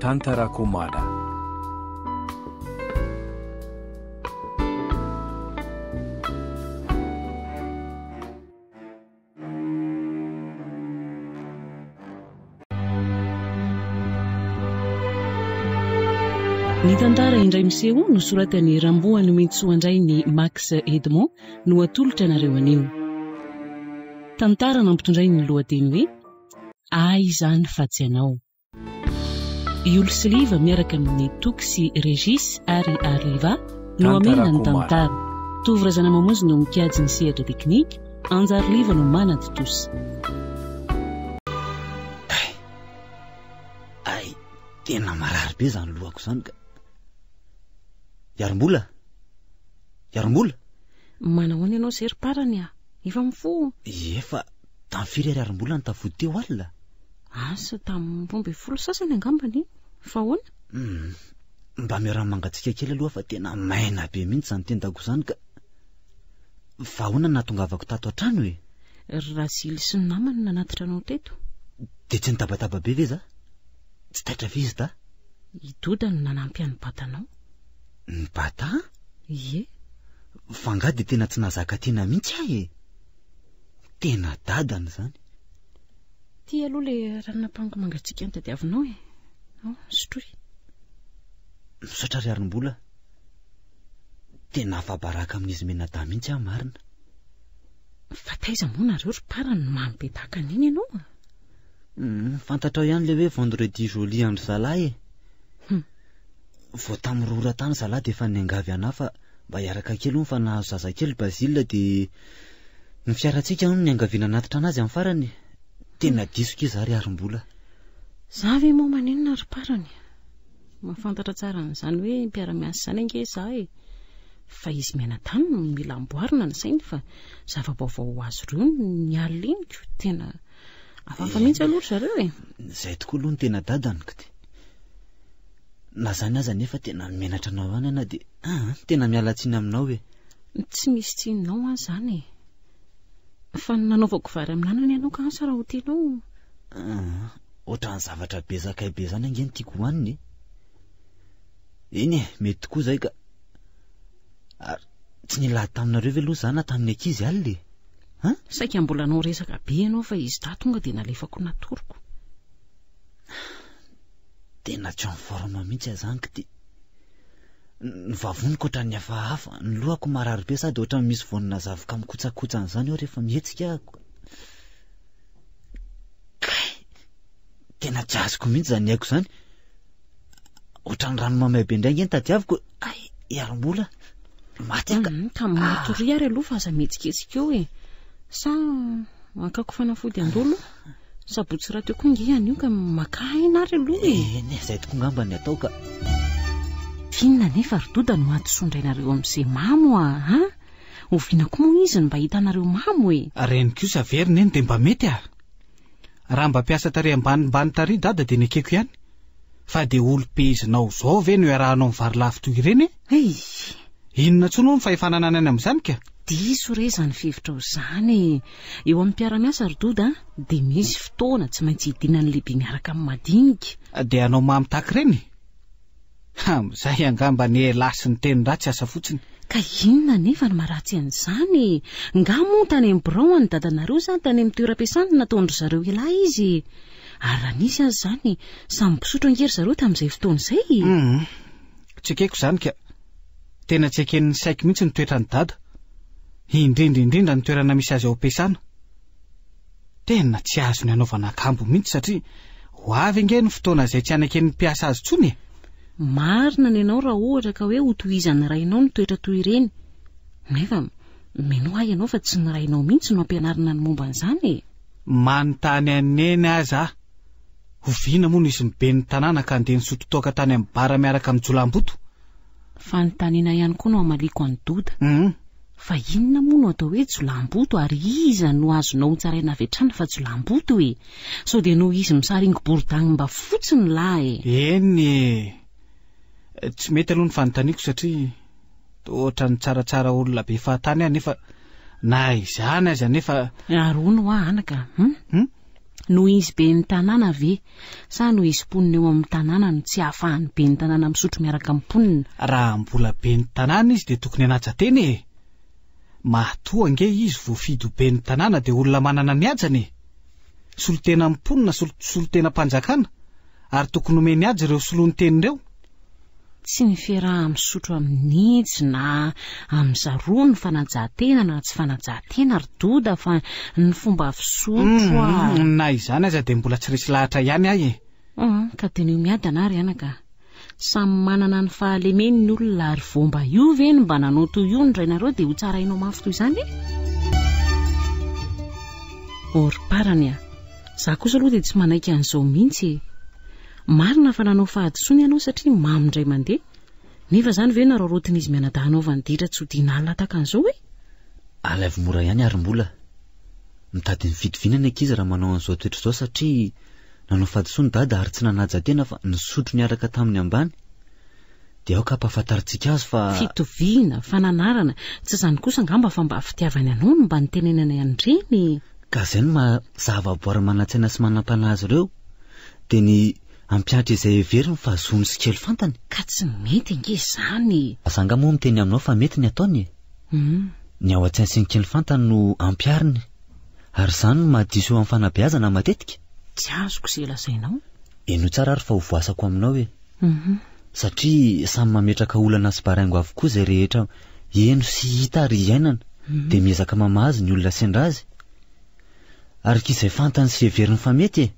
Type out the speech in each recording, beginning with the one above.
Tantarako mada. Ny tantara indray miseho nosoratany Ramboany Mentsoandray ny Max Edmond no atolotra nareo anio. Tantara nampitondray ny lohateny hoe Ay izany fa tsy anao. Iolo Siliva miaraka amin'ny Toksy Regis ary Arliva no amena ny tantara. Tovrazana mamonjy no mikajy ny sehatra teknika, Anjarliva no manady tosa. Ay, tena marary be zany lohako zany ka. Yarombola? Manahoana ianao zay ry parany a? Efa mifo. Efa tamfiry ary Yarombola ny tafody teo alina. Asa tamin'ny 12 sasany angambany. Fa hoana? Mba miarahana mangatsika kely aloha fa tena maina be mihitsy zany tendako zany ka. Fa hoana natongavako tato an-trano e? Rasily sy ny namany nanatitra anao teto. De tsy nitabataba be ve za? Tsy taitra ve izy ta? Idoda no nanampy any batanao. Ny bata? Ie. Fa nga de tena tsy nazaka tena mihitsy ahy e. Tena dadany zany. Ty aloha le ranon'ampango mangatsika ny tadiavinao e. Sotroy. Misaotra ry Yarombola. Tena afabaraka amin'izy menada mihitsy aho marina. Fa taiza moa nareo ry parany mamy be tahaka an'iny ianao? Fantatrao ihany le hoe vendredi joli andro zalahy e. Vao tamin'ny rora tany zalahy de efa niangavy ana fa mba hiaraka kely fa nahazo zazakely Bazile de ny fiaratsika no niangaviana natitra anazy amin'ny farany. Tena disoka izy ry Yarombola. Za ve moa maninona ry parany? Mahafantatra tsara n'izany hoe mpiara-miasa zany ange za e. Fa izy mianatany no mila amboarina ny sainy fa zava-baovao azo reo ny aliniko. Tena afafa mihitsy aloha zareo e. Zay tokoa aloha ny tena dadany ka de. Na zany aza nefa tena menatra anao any ana de tena mialatsiny aminao e. Tsy misy tsinonao aho zany e. Fa nanaovako vary amin'anana ianao ka sa raha ho tianao. Ohatran'ny zavatra bezakay be zany ange ny tiako hoaniny. Eny e, mety koa zay ka. Tsy nilahady taminareo ve aloha zany tamin'ny ankizy alina e? Saika mbola anao resaka be ianao fa izy ta tonga de nalefako natoroko. Tena tsy en forme mihitsy azany ka de ny vavoniko ohatran'ny hafahafa, ny lohako marary be sady ohatran'ny misy vonina zavoka mikotsakotsana zany aho rehefa mihetsika ahako. Tena tsy azoko mihitsy zany haiko zany. Ohatran'ny rano mamay be indray nge ny tadiaviko. Ay, Yarombola. Maty aka. Tamin'ny matory ary aloha fa aza mihetsiketsika eo e. Sa akako fanafody andolo? Sabotsy raha teo koa nge anio ka makaina ary aloha e. Eny, zay tokoa ngamba ny atao ka. Inona nefa ry doda no atisondrainareo amin'izay mamo a? Oviana koa moa izy mba hitanareo mamo e. Reny kosa verina eny de mba mety a. Raha mba piasa tary ambanimbany tary dada de nekeko ihany. Fa de olo-pezinao zao ve no iarahanao amin'ny vary lafo toy ireny e? Inona tsono ny fahefananana any amin'izany ka? Diso re zany fevitrao zany. Eo amin'ny mpiara-miasa ry doda de misy fotoana tsy maintsy hidinan'ny lehibe miaraka amin'ny madinika. De anao mamy taky reny? Zay angamba ny lasy ny teny ratsy asa fotsiny. Ka inona nefa ny maratsy an'izany? Nga moa tany amin'ny birao any dadanareo zany tany amin'ny toeram-piasana nataondry zareo ilahy izy. Ary raha nisy azy zany samy mpisotro angery zareo tamin'izay fotoana izay. Tsy ekeko zany ka. Tena tsy eken'ny saiko mihitsy ny toetrany dada. Indrindra ny toerana misy azy ao am-piasana. Tena tsy azo ny anaovana akambo mihitsy satria ho avy ange ny fotoana izay tsy anaken'ny mpiasa azy tsony e. Marina ny ianao raha ohatra ka hoe hotohizan'ny rainao ny toetra toy ireny. Nefa mino ahy ianao fa tsy ny rainao mihitsy no ampianarina ny momba an'izany e. Manontany aneny aza. Oviana moa izy mibe ny tanàna ka andeha nisoto toaka tany amin'ny bara miaraka amin'ny jolam-boto. Fanontaniana ihany koa no amaliko any doda. Fa inona moa no atao hoe jolam-boto ary iza no azonao tsaraina avy hatrany fa jolam-boto e. Sao de no izy misaringo bordagny mba fotsiny lahy e. Eny tsy mety aloha ny fanontaniako satria ohatra ny tsaratsara olona be fahatany ahy nefa na izany aza nefa arono ho anaka. No izy be ny tanàna ve sa no izy mponina eo amin'ny tanàna no tsy ahafahany be ny tanàna misotro miaraka amin'ny mponina? Raha mbola be ny tanàna izy dia tokony hanaja-tena e. Mahatoa ange izy voafidy ho be ny tanàna dia olona manana ny ajany e. Solotena mponina, solotena mpanjakana, ary tokony omeny azy ireo soloany tenin'ireo. Tsy ny fiaraha misotro amin'n'itsy na amin'ny zaroa ny fanajahan-tena na tsy fanajahan-tena ry doda fa ny fomba fisotro na izany aza dia mbola tsy resy lahatra ihany ahy e. Ka tenio miadana ary anaka. Samy manana ny fahalemeny ny olona ary vomba io ve ny mba nanao toy io ny rainareo dia ho tsara inao mafy toy izany e? Orparany a, za kosa aloha dia tsy manaiky an'izao mihitsy. Marina fa nanao fahadisoana ianao satria mamindray mandeha. Nefa izany ve nararotiny izy mianadahy anaovany ditra tsy ho dinalina tahaka an'izao e? Alaivo mora ihany ary mbola. Mitady ny fitovinana ankizy raha manao an'izao toetra izao satria nanao fahadisoana dada ary tsy nanaja-tena fa nisotro niaraka tamin'ny ambany. Dia aoka ampahafantarintsika azy fa fitoviana, fananarana, tsy izany kosa angamba fa mba fitiavany anao no mba nitenenana andreny. Ka izay no zava-boary manantsaina sy manam-panahy azy ireo dia ny ampiatra izay heveriny fa zony sy kely fantany. Ka tsy mety ange izany. Asanga moa miteny aminao fa mety ny ataony. Ny ao an-tsainy sy ny kely fantany no ampiariny ary izany no mahadiso eo amin'ny fanabeazana matetika. Tsy azoko izay lazainao. Eno tsara ary fa ho voasako aminao e. Satria samy mametraka olana sy baraingo avokoa izay rehetra eno sy hita ary iainana dia miezaka mamahazy ny olona sendra azy. Ary k'izay fantany sy heveriny fa mety e.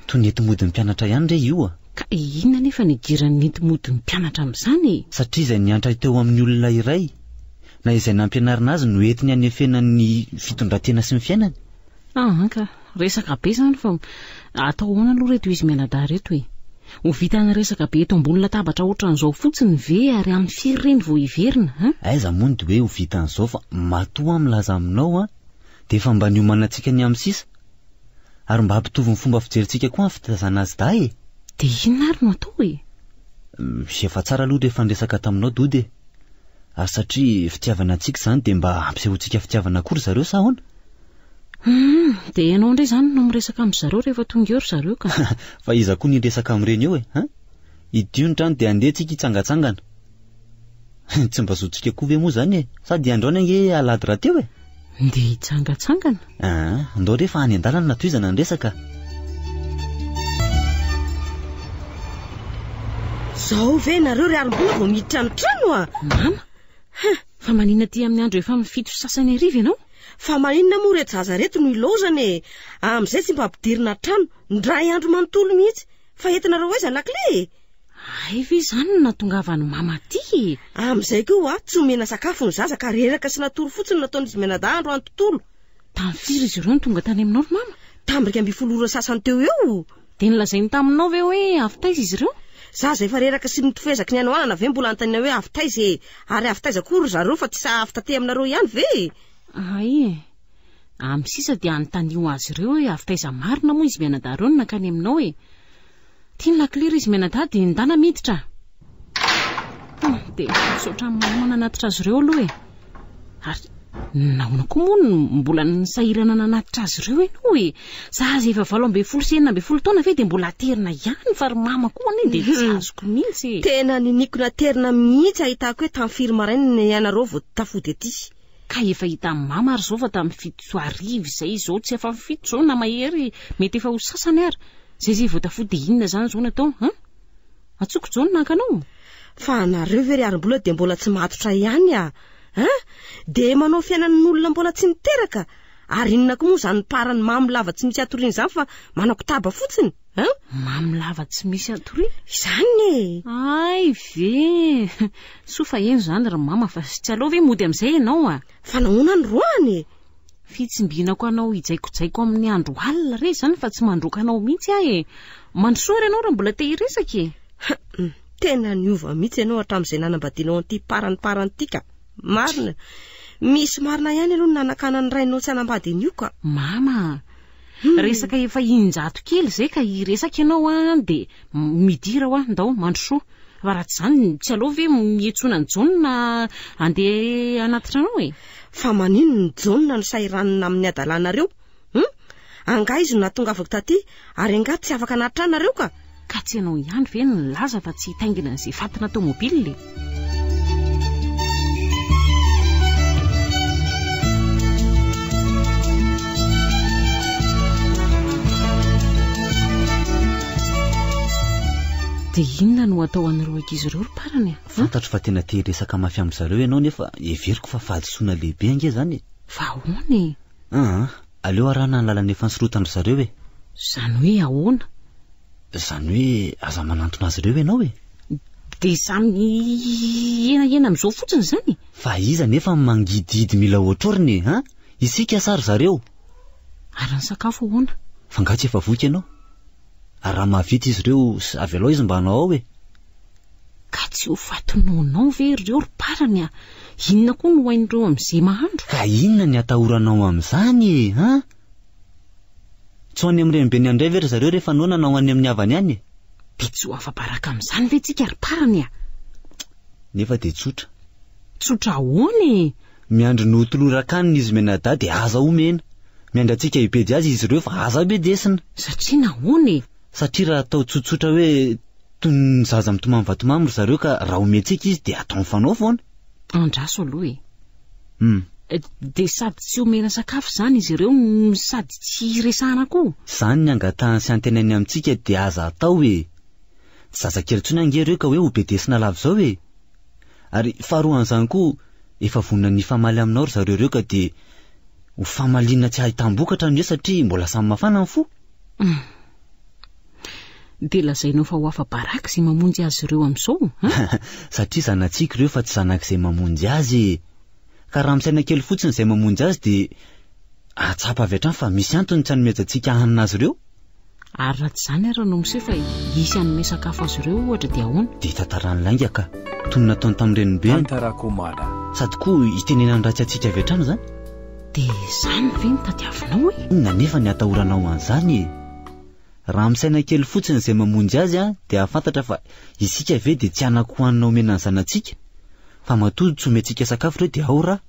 Toy ny entimodin'ny mpianatra ihany re io a. Ka inona nefa ny giran'ny entimodin'ny mpianatra amin'izany? Satria izay niantra teo amin'ny olona iray na izay nampianarina azy no entiny hanefena ny fitondratena sy ny fiainany. Ka resaka be izany fa atao ahoana aloha reto izy mianadahy reto e. Ho vitany resaka be eto ambony latabatra ohatran'izao fotsiny ve ary amin'ny firy reny vao hiverina? Aiza moa ny hoe ho vitan'izao fa matoa milaza aminao a dia efa mba niomanantsika ny amin'ny sisa ary mba hampitovy ny fomba fijerintsika koa ny fitazana azy dahy e. Dia inona ary no atao e? Efa tsara aloha rehefa niresaka taminao dody e. Ary satria fitiavana antsika izany dia mba hampisehoantsika fitiavana akory zareo sa ahoana? Dia ianao indray izany no miresaka amin'ny zareo rehefa tonga eo ry zareo ka. Fa iza koa niresaka amin'ireny eo e. Idio ny trano dia andehantsika hitsangatsangana. Tsy mba zotsika koa ve moa izany e? Sady androany ange alady raha teo e. Ndeha hitsangatsangana? Andao rehefa any an-dalana natohizana ny resaka. Zao ve nareo ry arim-bola vao miditra ny trano a? Mama, fa maninona ty amin'ny andro efa amin'ny fito sasany ariva ianao? Fa maninona moa reto zaza reto no ilaozana e. Amin'izay tsy mba ampidirina trano ndray andro manontolo mihitsy fa entinareo aiza lakle. Ay ve izany no nahatongavany mama ty? Amin'izay koa tsy omena sakafo ny zaza ka reraka sy natoro fotsiny nataon'izy mianadahy andro anontolo. Tamin'ny firy izy ireo no tonga tany aminao ry mama? Tamin'ny 12 sasany teo eo. Dia nilazainy taminao ve hoe avitaiza izy ireo? Zaza efa reraka sy nitofezaky ny anoanana ve mbola antaniana hoe avitaiza e. Ary avitaiza kory zareo fa tsy sa avitate aminareo ihany ve? Ay, amin'ny sisa dia anontanio azy ireo hoe avitaiza marina moa izy mianadahy ireo no nakany aminao e. Tiany lakle izy mianadahy dia ndana miditra. Dia misaotra mamana nanatitra azy ireo aloha e. Ary nahoana koa moa mbola nisahirana nanatitra azy ireo ianao e. Zaza efa 18 sy 19 taona ve dia mbola aterina ihany fa ry mama koa anie dia tsy azoko mihitsy. Tena niniko naterina mihitsy ahitako hoe tamin'ny firy maraina ianareo vao tafody ety. Ka efa hita amin'ny mama ary zao fa tamin'ny 7 ariva izay izao tsy efa 7 zao na mahery mety efa ho sasany ary. Zay vao tafody inona izany zao natao? Atsoko zao nankanao. Fa nareo ve ry arim-bola dia mbola tsy matotra ihany a? Dia manao fiainan'olona mbola tsy niteraka. Ary inona koa moa izany parany mamy lava tsy misy atoriana izany fa manako taba fotsiny. Mamy lava tsy misy atoriana? Izany e. Ay ve. Sofa eno izany ry mama fa tsy aleo ve mody amin'izay ianao a? Fa nahoana ny roany e. Fitsimbianako anao hijaikojaiko amin'ny andro alina re izany fa tsy mandroaka anao mihitsy ahy e. Mandrosoa ianao raha mbola te hiresaka e. Tena niova mihitsy ianao hatramin'izay nanambadianao an'ity parany tika. Marina. Misy marina ihany aloha nanakana ny rainao tsy hanambady an'io ka. Mama, resaka efa injato kely izay ka hiresaka ianao a dia midira ho ndao mandrosoa. Fa raha tsy izany tsy aleo ve mietsona ny jaunina andeha anatitra anao e. Fa manino ny jaunina no sahiranina amin'ny adalanareo? anga izy no natongavako taty ary anga tsy afaka natra nareo ka tsy ianao ihany ve ny laza fa tsy hitaingina an'izay fatina tômôbily. Dia inona no atao an'ireo ankizy ireo ry parany? Fantatro fa tena te resaka mafy amin'ny zareo ianao nefa everiko fa fahadisoana lehibe ange zany. Fa ahoany? Aleo arahana ny lalana efa nisorotanry zareo e. Zany hoe ahoana? Zany hoe aza manantona azy ireo ianao e. Dia samy ena amin'izao fotsiny zany. Fa iza nefa mangidihidy mila ohatroriny isika sary zareo. Ary ny sakafo ahoana? Fangatsy efa voky ianao. Ary raha mahavita izy ireo avy aloha izy mba hanao ao e. Ka tsy ho fatinoanao ve ireo ry parany? Inona koa no hoain'ireo amin'izay mahandro? Ka inona ny atahoranao amin'izany Tsy ho any amin'ny renibeny andray ve ry zareo rehefa noana na ho any amin'ny havany any? Dia tsy ho afa-baraka amin'izany ve tsika ry parany? Nefa dia tsotra. Tsotra ahoany? Miandry no toloran-kanina izy menada dia aza omena. Miandry antsika hibedy azy izy ireo fa aza bedesina. Satria nahoany? Satria raha atao tsotsotra hoe toy ny zaza mitomamy vatomamy ry zareo ka raha omentsika izy dia atao mifanao foana. Andraso aloha e. Dia sady tsy omena sakafo zany izy ireo sady tsy resahana koa. Zany ny angatahany sy antenainy amintsika dia aza atao e. Zazakely tsony ange ireo ka hoe ho bedesina lava zao e. Ary faharoan'izany koa efa vonona ny famaly aminao ry zareo ireo ka dia ho famaliana tsy hahitam-bokatra ny eo satria mbola samy mafana ny fo. Dia lazainao fa ho afa-baraka izay mamonjy azy ireo amin'izao Satria zanatsika ireo fa tsy zanak'izay mamonjy azy. Ka raha misaina kely fotsiny izay mamonjy azy dia atsapa avy hatrany fa misy antony tsy hanomezantsika hanina azy ireo. Ary raha tsy izany ary no miseho fa hisy hanome sakafo azy ireo ohatra dia ahoana? Dia tantarany lainga ka toy ny nataony tamin'ny renibeny. Sady koa hitenenany ratsy antsika avy hatrany zany. Dia izany ve ny tadiavinao e? Inona nefa ny atahoranao an'izany Raha misaina kely fotsiny izay mamonjy azy dia afantatra fa isika ve dia tsy anako hoanina omena ny zanatsika. Fa matody tsy omentsika sakafo ireo dia ao raha.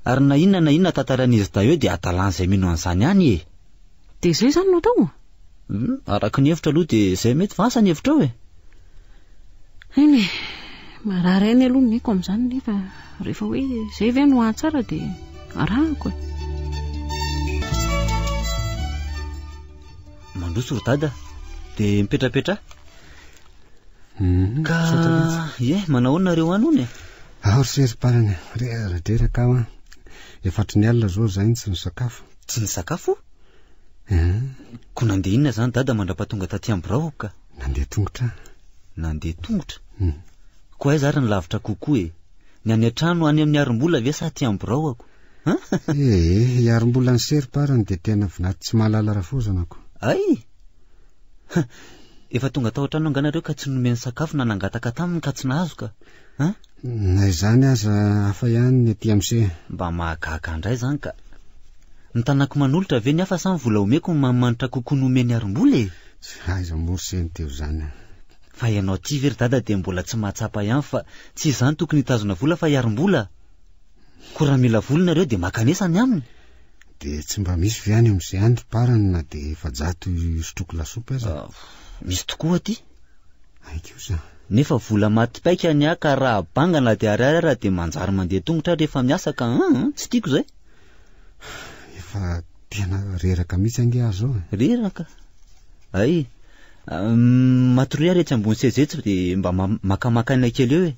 Ary na inona tantaran'izy daheo dia adalany izay mino an'izany any e. Dia izay zany no atao? Araka ny hevitra aloha dia izay mety vasa ny hevitra ao e. Eny marary ainy aloha niko amin'izany nefa rehefa hoe izay ve no ahatsara dia arahako e. Mandroso ry dada dia mipetrapetra ka manao nareo any hony Aho sery parany reraka aho efatry ny alina zao zay tsy ny sakafo. Tsy ny sakafo? Ko nandeha inona zany dada mandrapatonga taty Amborao ka? Nandeha tongotra. Nandeha tongotra? Ko aiza ary ny lavitra kokoa e. Ny any an-trano any amin'ny arim-bola ve sa aty Amborao ako? Arim-bola ny sery parany dia tena vinaty tsy mahalala rafozanako. Ay efa tonga tao an-trano anganareo ka tsy nomeny sakafo na nangataka taminy ka tsy nahazo ka? Na izany aza hafa ihany ny aty amin'izay. Mba mahagaga andray zany ka. Ny tanako manolotra ve ny hafa sa ny vola omeko mamanitra kokoa nomeny arim-bola e? Aiza morseny teo zany. Fa ianao ty very dada dia mbola tsy mahatsapa ihany fa tsy izany tokony hitazona vola fa arim-bola. Ko raha mila volonareo dia makanesany aminy. Dia tsy mba misy viany amin'izay andro parany na dia efa jato sotroko lasopy aza. Misy tokoa aty. Aiko za. Nefa vola matipaika ny aka raha bangana dia ariary dia manjary mandeha tongotra rehefa miasa ka tsy tiako zay. Efa tena reraka mihitsy ange azo ao. Reraka? Ay matory ary etsy ambony sezetsy dia mba makamakaina kely eo e.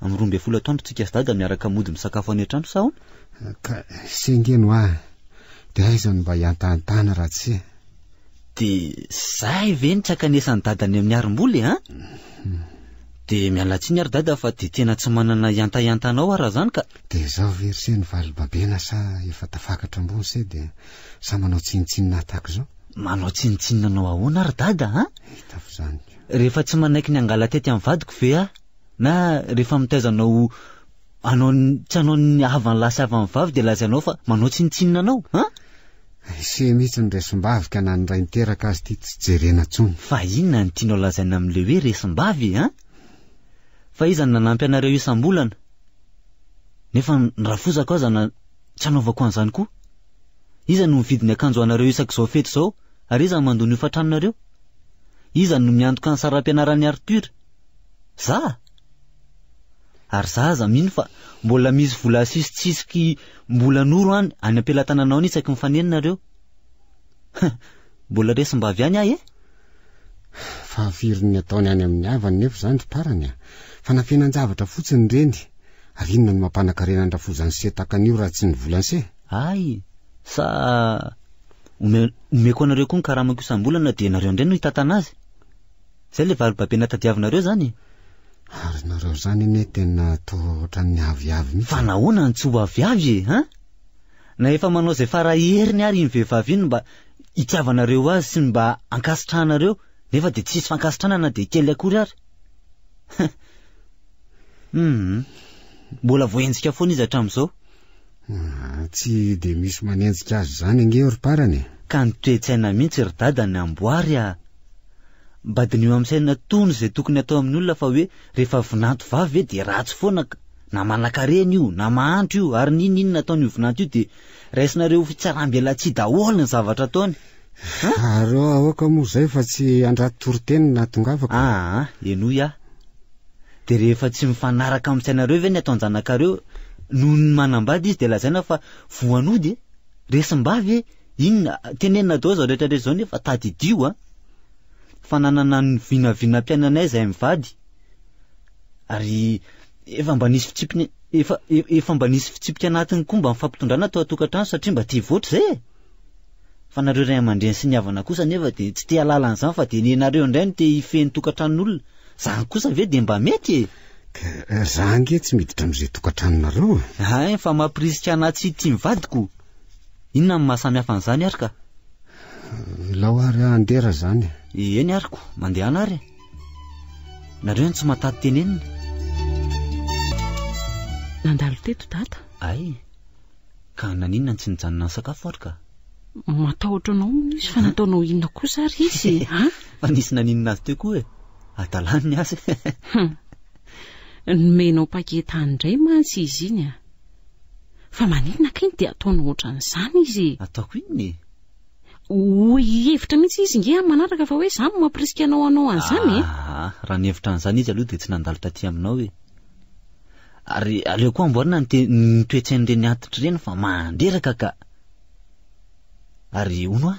Amin'ny 12 taondro tsika sy dada miaraka mody misakafo any an-trano sa ahoana? Ka sengeno dia aizany mba hiantahantahana raha tsy. Dia zay ve ny tsy akanesany dadany amin'ny arim-bola dia mialatsiny ary dada fa dia tena tsy manana iantayantanao raha zany ka. Dia izao very se ny valibabena sa efa tafakatra ambony se dia sa manao tsinitsinina tahaka izao. Manao tsinitsinina anao ahoana ary dada Hitafo zany. Rehefa tsy manaiky ny angala tety amin'ny vadiko ve na rehefa mitaizanao tsy anao ny havan'ny lahy sy havan'ny vavy dia lazainao fa manao tsinitsinina anao Se mihitsy ny resim-bavy ka na ny ray niteraka azy ty tsy jerena tsony. Fa inona ny tianao lazaina amin'le hoe resim-bavy Fa iza ny nanampy anareo isam-bolana nefa ny rafozako aza na tsy anaovako an'izany koa. Iza no mividy ny akanjo anareo isak'izao fety zao, ary iza mandony io fatranonareo? Iza no miantoka ny saram-pianaran'ny Arthur? Za? Ary za aza mino fa mbola misy vola sisitsisiky mbola noro any am-pelatananao ny isaky mifanenonareo. Mbola resim-bavy any ahy Fahafiry ataony any amin'ny havany nefa zany ry parany fa nafenan-javatra fotsiny reny. Ary inona no mampanankarena andrafozany setakany io raha tsy ny volanse? Ay, sa omeko anareo koa ny karamako isam-bolana dia nareo indray no hitatana azy. Zay le vali-babena tadiavinareo zany. Ary nareo zany ne tena toa ohatran'ny aviavy mihitsy. Fa nahoana ny tsy ho aviavy na efa manao zay farahieriny ary iny vehivavy iny mba hitiavanareo azy sy mba ankasitranareo, nefa dia tsisy fankasitranana dia kely akory ary. Mbola voenjika foana izy hatramin'izao. Tsy de misy manenjika azy zany ange ry parany. Ka ny toe-tsaina mihitsy ry dadany amboary badiny eo amin'ny saina tony izay tokony atao amin'ny olona fa hoe rehefa vinanto vavy dia ratsy foana na manan-karena io na mahandro io ary ninona ataony io vinanto io dia raisinareo fitsaram-bela tsy daholo ny zavatra ataony. Areo aoka moa zay fa tsy andraty toroteny na tongavaka. Enoy dia rehefa tsy mifanaraka amin'ny sainareo ve ny ataon-janakareo noho ny manambady izy dia lazaina fa voanody resim-bavy inona tenenina dao zao rehetrarehetra zao nefa tadidio fa nanana ny vinavinam-piainanay izay mivady ary efa mba nisy fitsipika anatiny koa mba mifampitondrana atao atokantrano satria mba tia voatra zay. Fa nareo ray aman-dreny sy ny havana kosa nefa dia tsy te halala an'izany fa dia nenareo indray no te hifehy ny tokantranon'olona. Zany kosa ve dia mba mety za ange tsy miditra amin'izay tokantranonareo. Fa mampirisika anaty tsy tia mivadiko. Inona ny mahasamihafa an'izany ary ka? Lao ary andera zany. Eny ariko, mandehana ary. Nareo ny tsy matady tenenina. Nandalo teto data? Ay, ka naninona tsy nijanona ny sakafo ary ka? Matahotra anao izy fa nataonao inona kosa ary izy Fa nisy naninona azy teo koa atalany ny azy. Nomenao paketany indray mantsy izy iny fa maninona kany dia ataonao ohatran'izany izy? Ataoko iny Hoy hevitra mihitsy izy nge manaraka fa hoe zany mampirisika anao an'izany raha ny hevitra an'izany izy aloha dia tsy nandalo taty aminao ary aleo koa amboarina ny toe-tsain'ireny antitra ireny fa mandreraka ka. Ary ono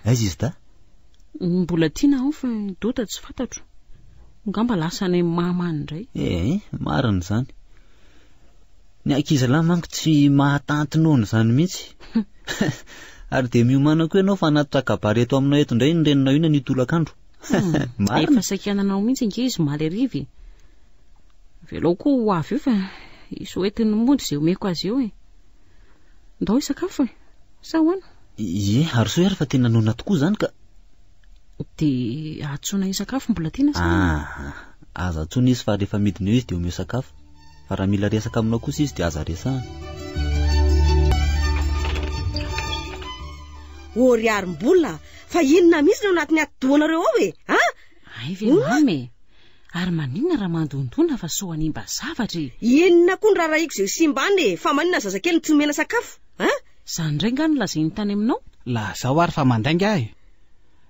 aiza izy da? Mbola tiana aho fa dota tsy fantatro. Ngamba lasa any mamany indray. Marina zany. Ny ankizy lahy manko tsy mahatanty nono zany mihitsy. Ary dia miomana koa ianao fa anaty kabareto aminao eto indray ny renonao ina ny tolakandro. Efa sakiananao mihitsy nge izy maly ariva. Velao koa ho avy io fa iso entiny mody izay omeko azy eo ndao isakafo sa hoana? Ary so ary fa tena nona tokoa zany ka. Dia atsona isakafo mbola tiana sa? Aza atsona izy fa rehefa midina eo izy dia omeo sakafo. Fa raha mila resaka aminao kosa izy dia aza resahana. Ory arim-bola fa inona mihitsy no anatin'ny atidoanareo ao Ay ve mamy ary maninona raha mandondona fa so animba zavatra inona koa ny raharaiko izay simbany fa maninona zazakely tsy omena sakafo Zany indray nga no lazainy tany aminao? La zaho ary fa mandainga ahy.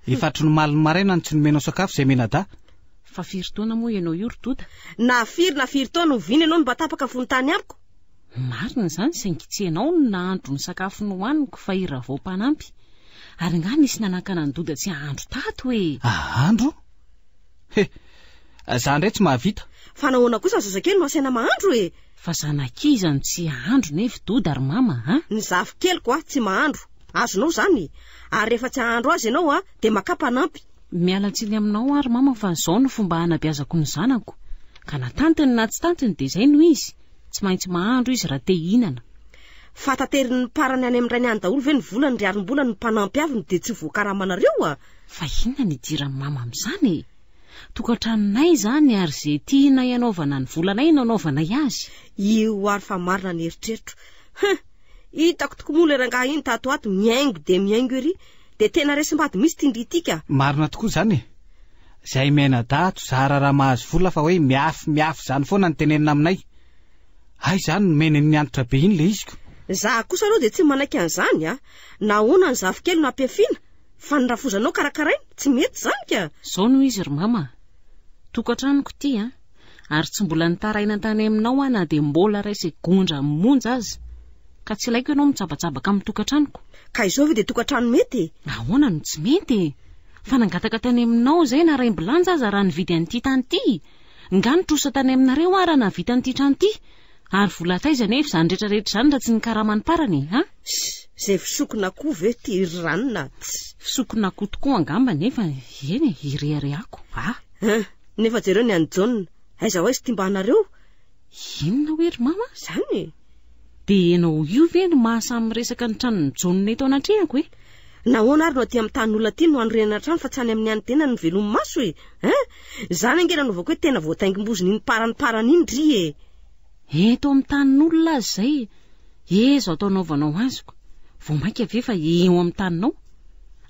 Efatry ny maliny maraina ny tsy nomenao sakafo izay mena da. Fa firy taona moa ianao io ry Doda? Na firy taona viny ianao no mba tapaka fony tany amiko. Marina zany saingy tsy ianao no nahandro ny sakafo nohaniko fa ira vao mpanampy. Ary nga nisy nanakana ny Doda tsy ahandro tato Ahandro? Zany indray tsy mahavita. Fa nahoana kosa zazakely no asaina mahandro Fa zanak'iza no tsy ahandro nefa Doda ary mama Ny zafikeliko tsy mahandro. Azonao zany. Ary rehefa tsy ahandro azy ianao dia makapanampy. Miala tsiny aminao ary mama fa izao no fomba hanabeazako ny zanako. Ka natantiny na tsy tantiny dia izay no izy. Tsy maintsy mahandro izy raha te hihinana. Fa tateriny parany any amin'ny ray any daholo ve ny volany ry arim-bola ny mpanampy aviny dia tsy voakaramanareo Fa inona ny idiran'ny mama amin'izany Tokantranonay zany ary izay tianay anaovana ny volanay nanaovanay azy. Io ary fa marina ny eritreritro. Hitako tokoa moa le rangahy iny tato ato miaingo dia miaingo ery dia tena resim-bady misy tindritika. Marina tokoa zany Zay mena dato zara raha mahazo vola fa hoe miafy zany foana ny tenenina aminay. Ay zany meniny ny antitra be iny le iziko. Za kosa aloha dia tsy manaiky an'izany na hoana ny zafikely no ampiafiana fa ny rafozanao karakaraina tsy mety zany ka. Zao no izy ry mama, tokantranoko ty ary tsy mbola nitaraina tany aminao na dia mbola raisy gondra monja azy ka tsy ilaiko ianao mitsabatsabaka amin'ny tokantranoko. Ka izao ve dia tokantrano mety? Ahoana no tsy mety? Fa nangataka tany aminao zay na raim-bilanja aza raha nividy an'ity tany ity. Nga nitrosa tany aminareo raha navita an'ity trano ity. Ary vola taiza nefa izany rehetrarehetra izany raha tsy ny karamany parany Zay fisokona koa ve ty ranona? Fisokona koa tokoa angamba nefa eny ireareako. Nefa jereo ny any John, aiza ho aiza ty mba anareo? Inona hoe ry mama? Zany dia ianao io ve no mahasamy resaka ny tranony John eto anatrehako nahoana ary no aty amin'ny tanin'olona aty no anorenana trano fa tsy any amin'ny any tena ny velom'ny maso zany angena novako hoe tena voataingim-boziny iny parany iny ry eto amin'ny tanin'olona azy zay ezo atao naovanao azoko vao mainka ave fa eo amin'ny taninao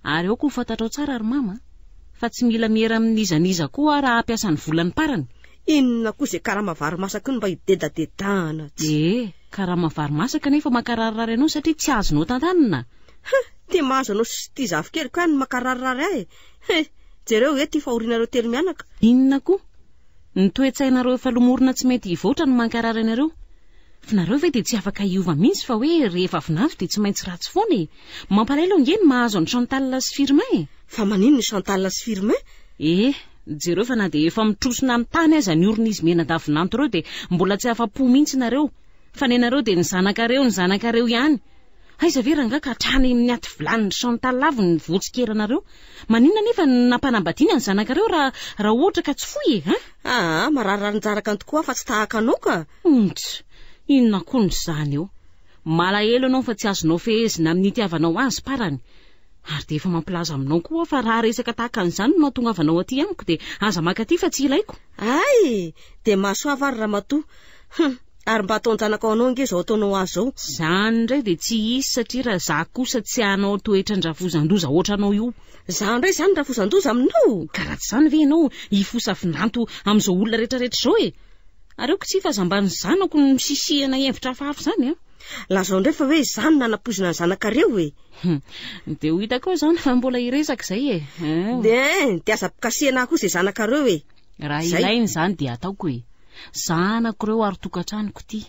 ary eo koa fantatrao tsara ry mama fa tsy mila miera amin'izaniza koa raha ampiasa ny volany parany. Inona koa izay karamavary masaka iny mba hidedadedahana karamavary masaka nefa makarirary anao satria tsy azonao tantanina. Ty mahazo anao sy ty zafikely koa ny makarirary jereo ty fahorinareo telo mianaka. Inona koa ny toe-tsainareo efa lomorina tsy mety hivoatra no mankarary anareo. Fa nareo ve dia tsy afaka hiova mihitsy fa hoe rehefa vinavy dia tsy maintsy ratsy foana mampalahelo ngeny mahazo ny Chantal sy Firmin. Fa manino ny Chantal sy Firmin? Jereo fa na dia efa mitrosona amin'ny tany aza ny orona izy mena-davinanto ireo dia mbola tsy afa-po mihitsy nareo. Fa ny nareo dia ny zanakareo ihany. Aiza ve ranga ka hatrany amin'ny aty vilany Chantal avy ny voatsikeranareo. Maninona nefa nampanambadiana ny zanakareo raha ohatra ka tsy foy marararin-jaraka ny tokoa fa tsy tahaka anao ka. Inona koa ny zany eo. Malahelo anao fa tsy azonao fehezina amin'ny itiavanao azy parany. Ary dia efa mampilaza aminao koa fa raha resaka tahaka an'izany no mahatongavanao aty amiko dia aza makaty fa tsy ilaiko. Dia mahasoava ary ramatoa. Ary mba ataon-janaka ao anao nge zao ataonao azy zao. Zany indray dia tsy isy satria raha za kosa tsy hanao toetra ny rafozan-doza ohatra anao io. Za indray zany rafozan-doza aminao. Ka raha tsy zany ve ianao hifosafinanto amin'izao olona rehetrarehetra zao Areoko tsy fa zambany zanako ny misisihana hevitra hafahafa zany lazao indray fa hoe zany nanapozina ny zanakareo dia ho hitako zany fa mbola hiresaka izay dia aza pikasihana koa izay zanakareo raha ilainy zany dia ataoko zanako ireo ary tokantranoko ty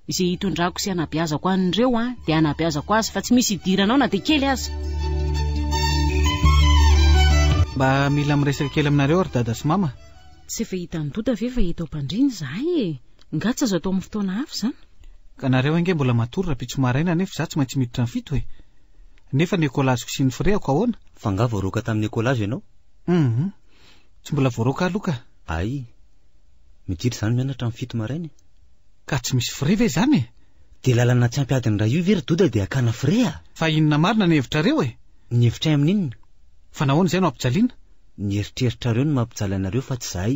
izay hitondrako sy hanabeazako an'ireo dia hanabeazako azy fa tsy misy hidiranao na dia kely azy. Mba mila miresaka kely aminareo ary dada sy mama. Tsy efa hita ny dota ve fa hita ao mpandriny zahay nga tsy azo atao amin'ny fotoana hafa zany. Ka nareo ange mbola matory raha pitso maraina nefa za tsy maintsy miditra ny fito nefa ny ekolaziko sy ny freako ahoana. Fa nga voaroka tamin'ny ekolazy ianao? Tsy mbola voaroka aloka. Miditra zany mianatra amin'ny fito maraina. Ka tsy misy fre ve zany dia lalana tsy ampiadiny raha io very doda dia akana fre fa inona marina ny hevitrareo ny hevitra amin'inona fa nahoana izay no ampijaliana. Ny eritreritrareo no mampijaly anareo fa tsy zahay.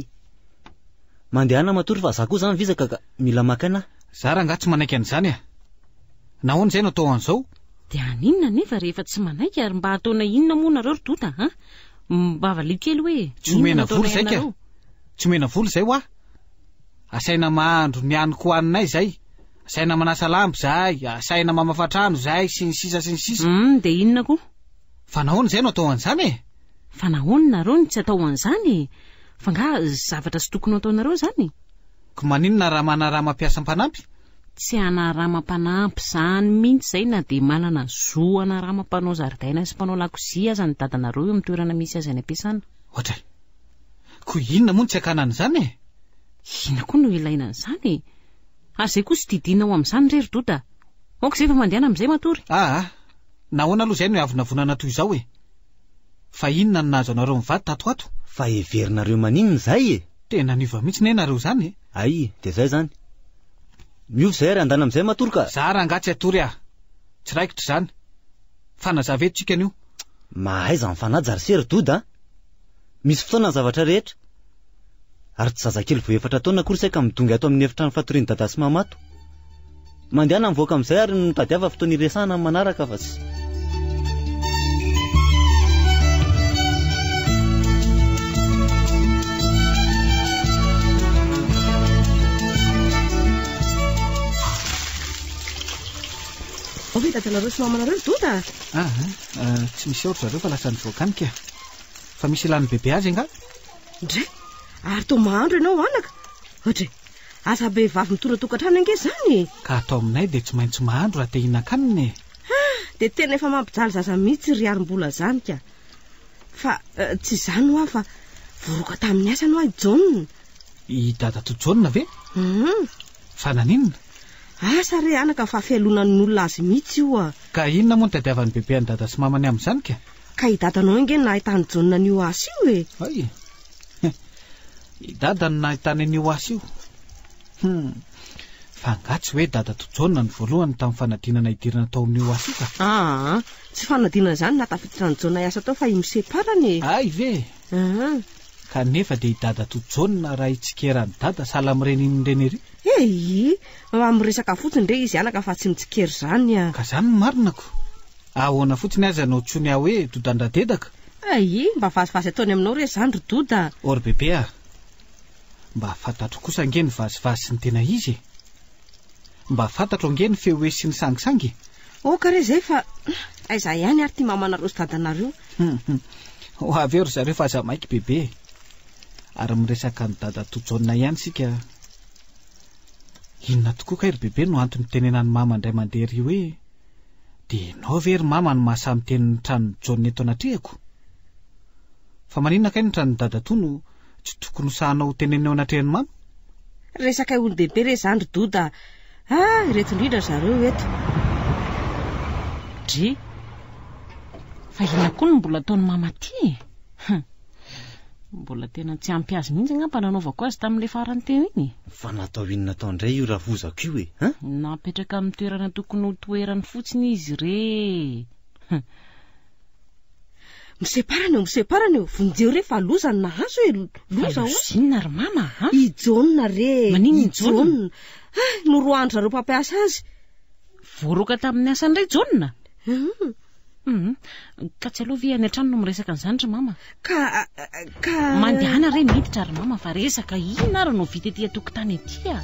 Mandehana matory fa za koa zany vizaka ka mila makana. Za raha nga tsy manaiky an'izany nahoana izay no atao an'izao. Dia aninona nefa rehefa tsy manaiky ary mba ataona inona moa nareo ry tota mba valia kely hoe tsy omena vola izay ka tsy omena vola izay asaina mahandro ny haniko hoaninay zay asaina manasa lambo zay asaina mamafatrano zay sy ny sisa dia inona koa fa nahoana izay no atao an'izany fa nahoana nareo ny tsy atao an'izany fa nga zavatra sy tokony ataonareo zany. Ko maninona raha manaraha mampiasa mpanampy tsy anaraha mampanampy zany mihitsy zay na dia manana zoana raha mampanao zaridaina sy mpanao lakozia aza ny dadanareo eo amin'ny toerana misy azy any ampiasana. Ohatra ko inona moa ny tsy akana an'izany inona koa no ilaina an'izany ary zay koa sy didina ao amin'izany rery doda aoka izay fa mandehana amin'izay matory. Nahoana aloha izay no avonavonana toy izao fa inona no nahazo anareo mivady tato ato fa heverinareo maninona zay tena niova mihitsy nareo zany dia zay zany miovy zay ary andana amin'izay matory ka za raha nga tsy atory tsy raikitra zany fa nazavetontsika an'io mahaiza ny fanajary sery doda misy fotoana ny zavatra rehetra ary tsy zazakely vo efatra taona kory saika midongy ato amin'ny efitrano fatoriany dada sy mamato mandehana mivoaka amin'izay ary notadiava fotoana iresahana amin'ny manaraka fa tsy hoe dadanareo sy mamanareo Doda? Tsy misy aotra zareo fa lasa nivoakanika. Fa misy ilany bebe azy nga? Ndray, ary toa mahandro ianao anaka. Ohatra, asa be vavy mitoran-tokantrano ange zany. Ka atao aminay dia tsy maintsy mahandro raha te hihinan-kanina. Dia tena efa mampijaly zaza mihitsy ry arim-bola zany ka. Fa tsy izany ho fa voroka tamin'ny asa no John. I dada to John ve? Fa naninona? Asa re anaka fa fialonan'olona azy mihitsy io. Ka inona moa ny tadiavan'ny bebe any dada sy mamany amin'izany ka? Ka i dadanao inge nahitany John n'io asa io e. Ay, i dada no nahitany an'io asa io. Fa ngatsy hoe dada to John ny voalohany tamin'ny fanadinana idirana taon'io asa io ka. Tsy fanadinana zany natafiditra ny John asa tao fa imiseparany. Ay ve? Kanefa dia i dada to John raha itsikeran'ny dada sahala amin'ireny inon'ireny ery. Miresaka fotsiny re izy anaka fa tsy mitsikery zany. Ka zany no marinako. Ahoana fotsiny aza no tsony aho hoe Dodandradedaka. Mba vazivazy ataony aminao re zany ry Doda. Or bebe mba fantatro kosa ange ny vazivazy sy ny tena izy. Mba fantatro ange ny feo hoe sy ny sangisangy. Ka re zay fa aiza ihany ary ty mamanareo sy dadanareo. Ho avy eo ry zareo fa aza maiky bebe. Ary miresaka ny dada to John ihany sika. Inona tokoa kay ry bebe no antony tenenan'ny mama indray mandeha ry hoe dia ianao ve ry mama no mahasamy tenin'ny tranon'ny John eto anatrehako? Fa maninona kay ny tranon'ny dada to no tsy tokony sahanao tenenao anatrehan'ny mama? Resaka olon-dehibe re zany ry Doda. Ireto indrindra zareo eto. Dry, fa inona koa no mbola ataon'ny mama ty? Mbola tena tsy ampy azy mihitsy angamba nanaovako azy tamin'ilay farany teo iny. Fa natao inona tao indray io raha vozako io e? Napetraka amin'ny toerana tokony ho toerany fotsiny izy re. Miseparany eo. Vonjeo re fa lozany nahazo e. Loza zinona ry mama? I John re. Maninona i John? No roa andro zareo mpampiasa azy. Voroka tamin'ny asa indray John? Ka tsy aloha ve any an-trano no miresaka an'izany ry mama? Ka mandehana re miditra ry mama fa resaka inona ary no vita etỳ an-tokotany etỳ a?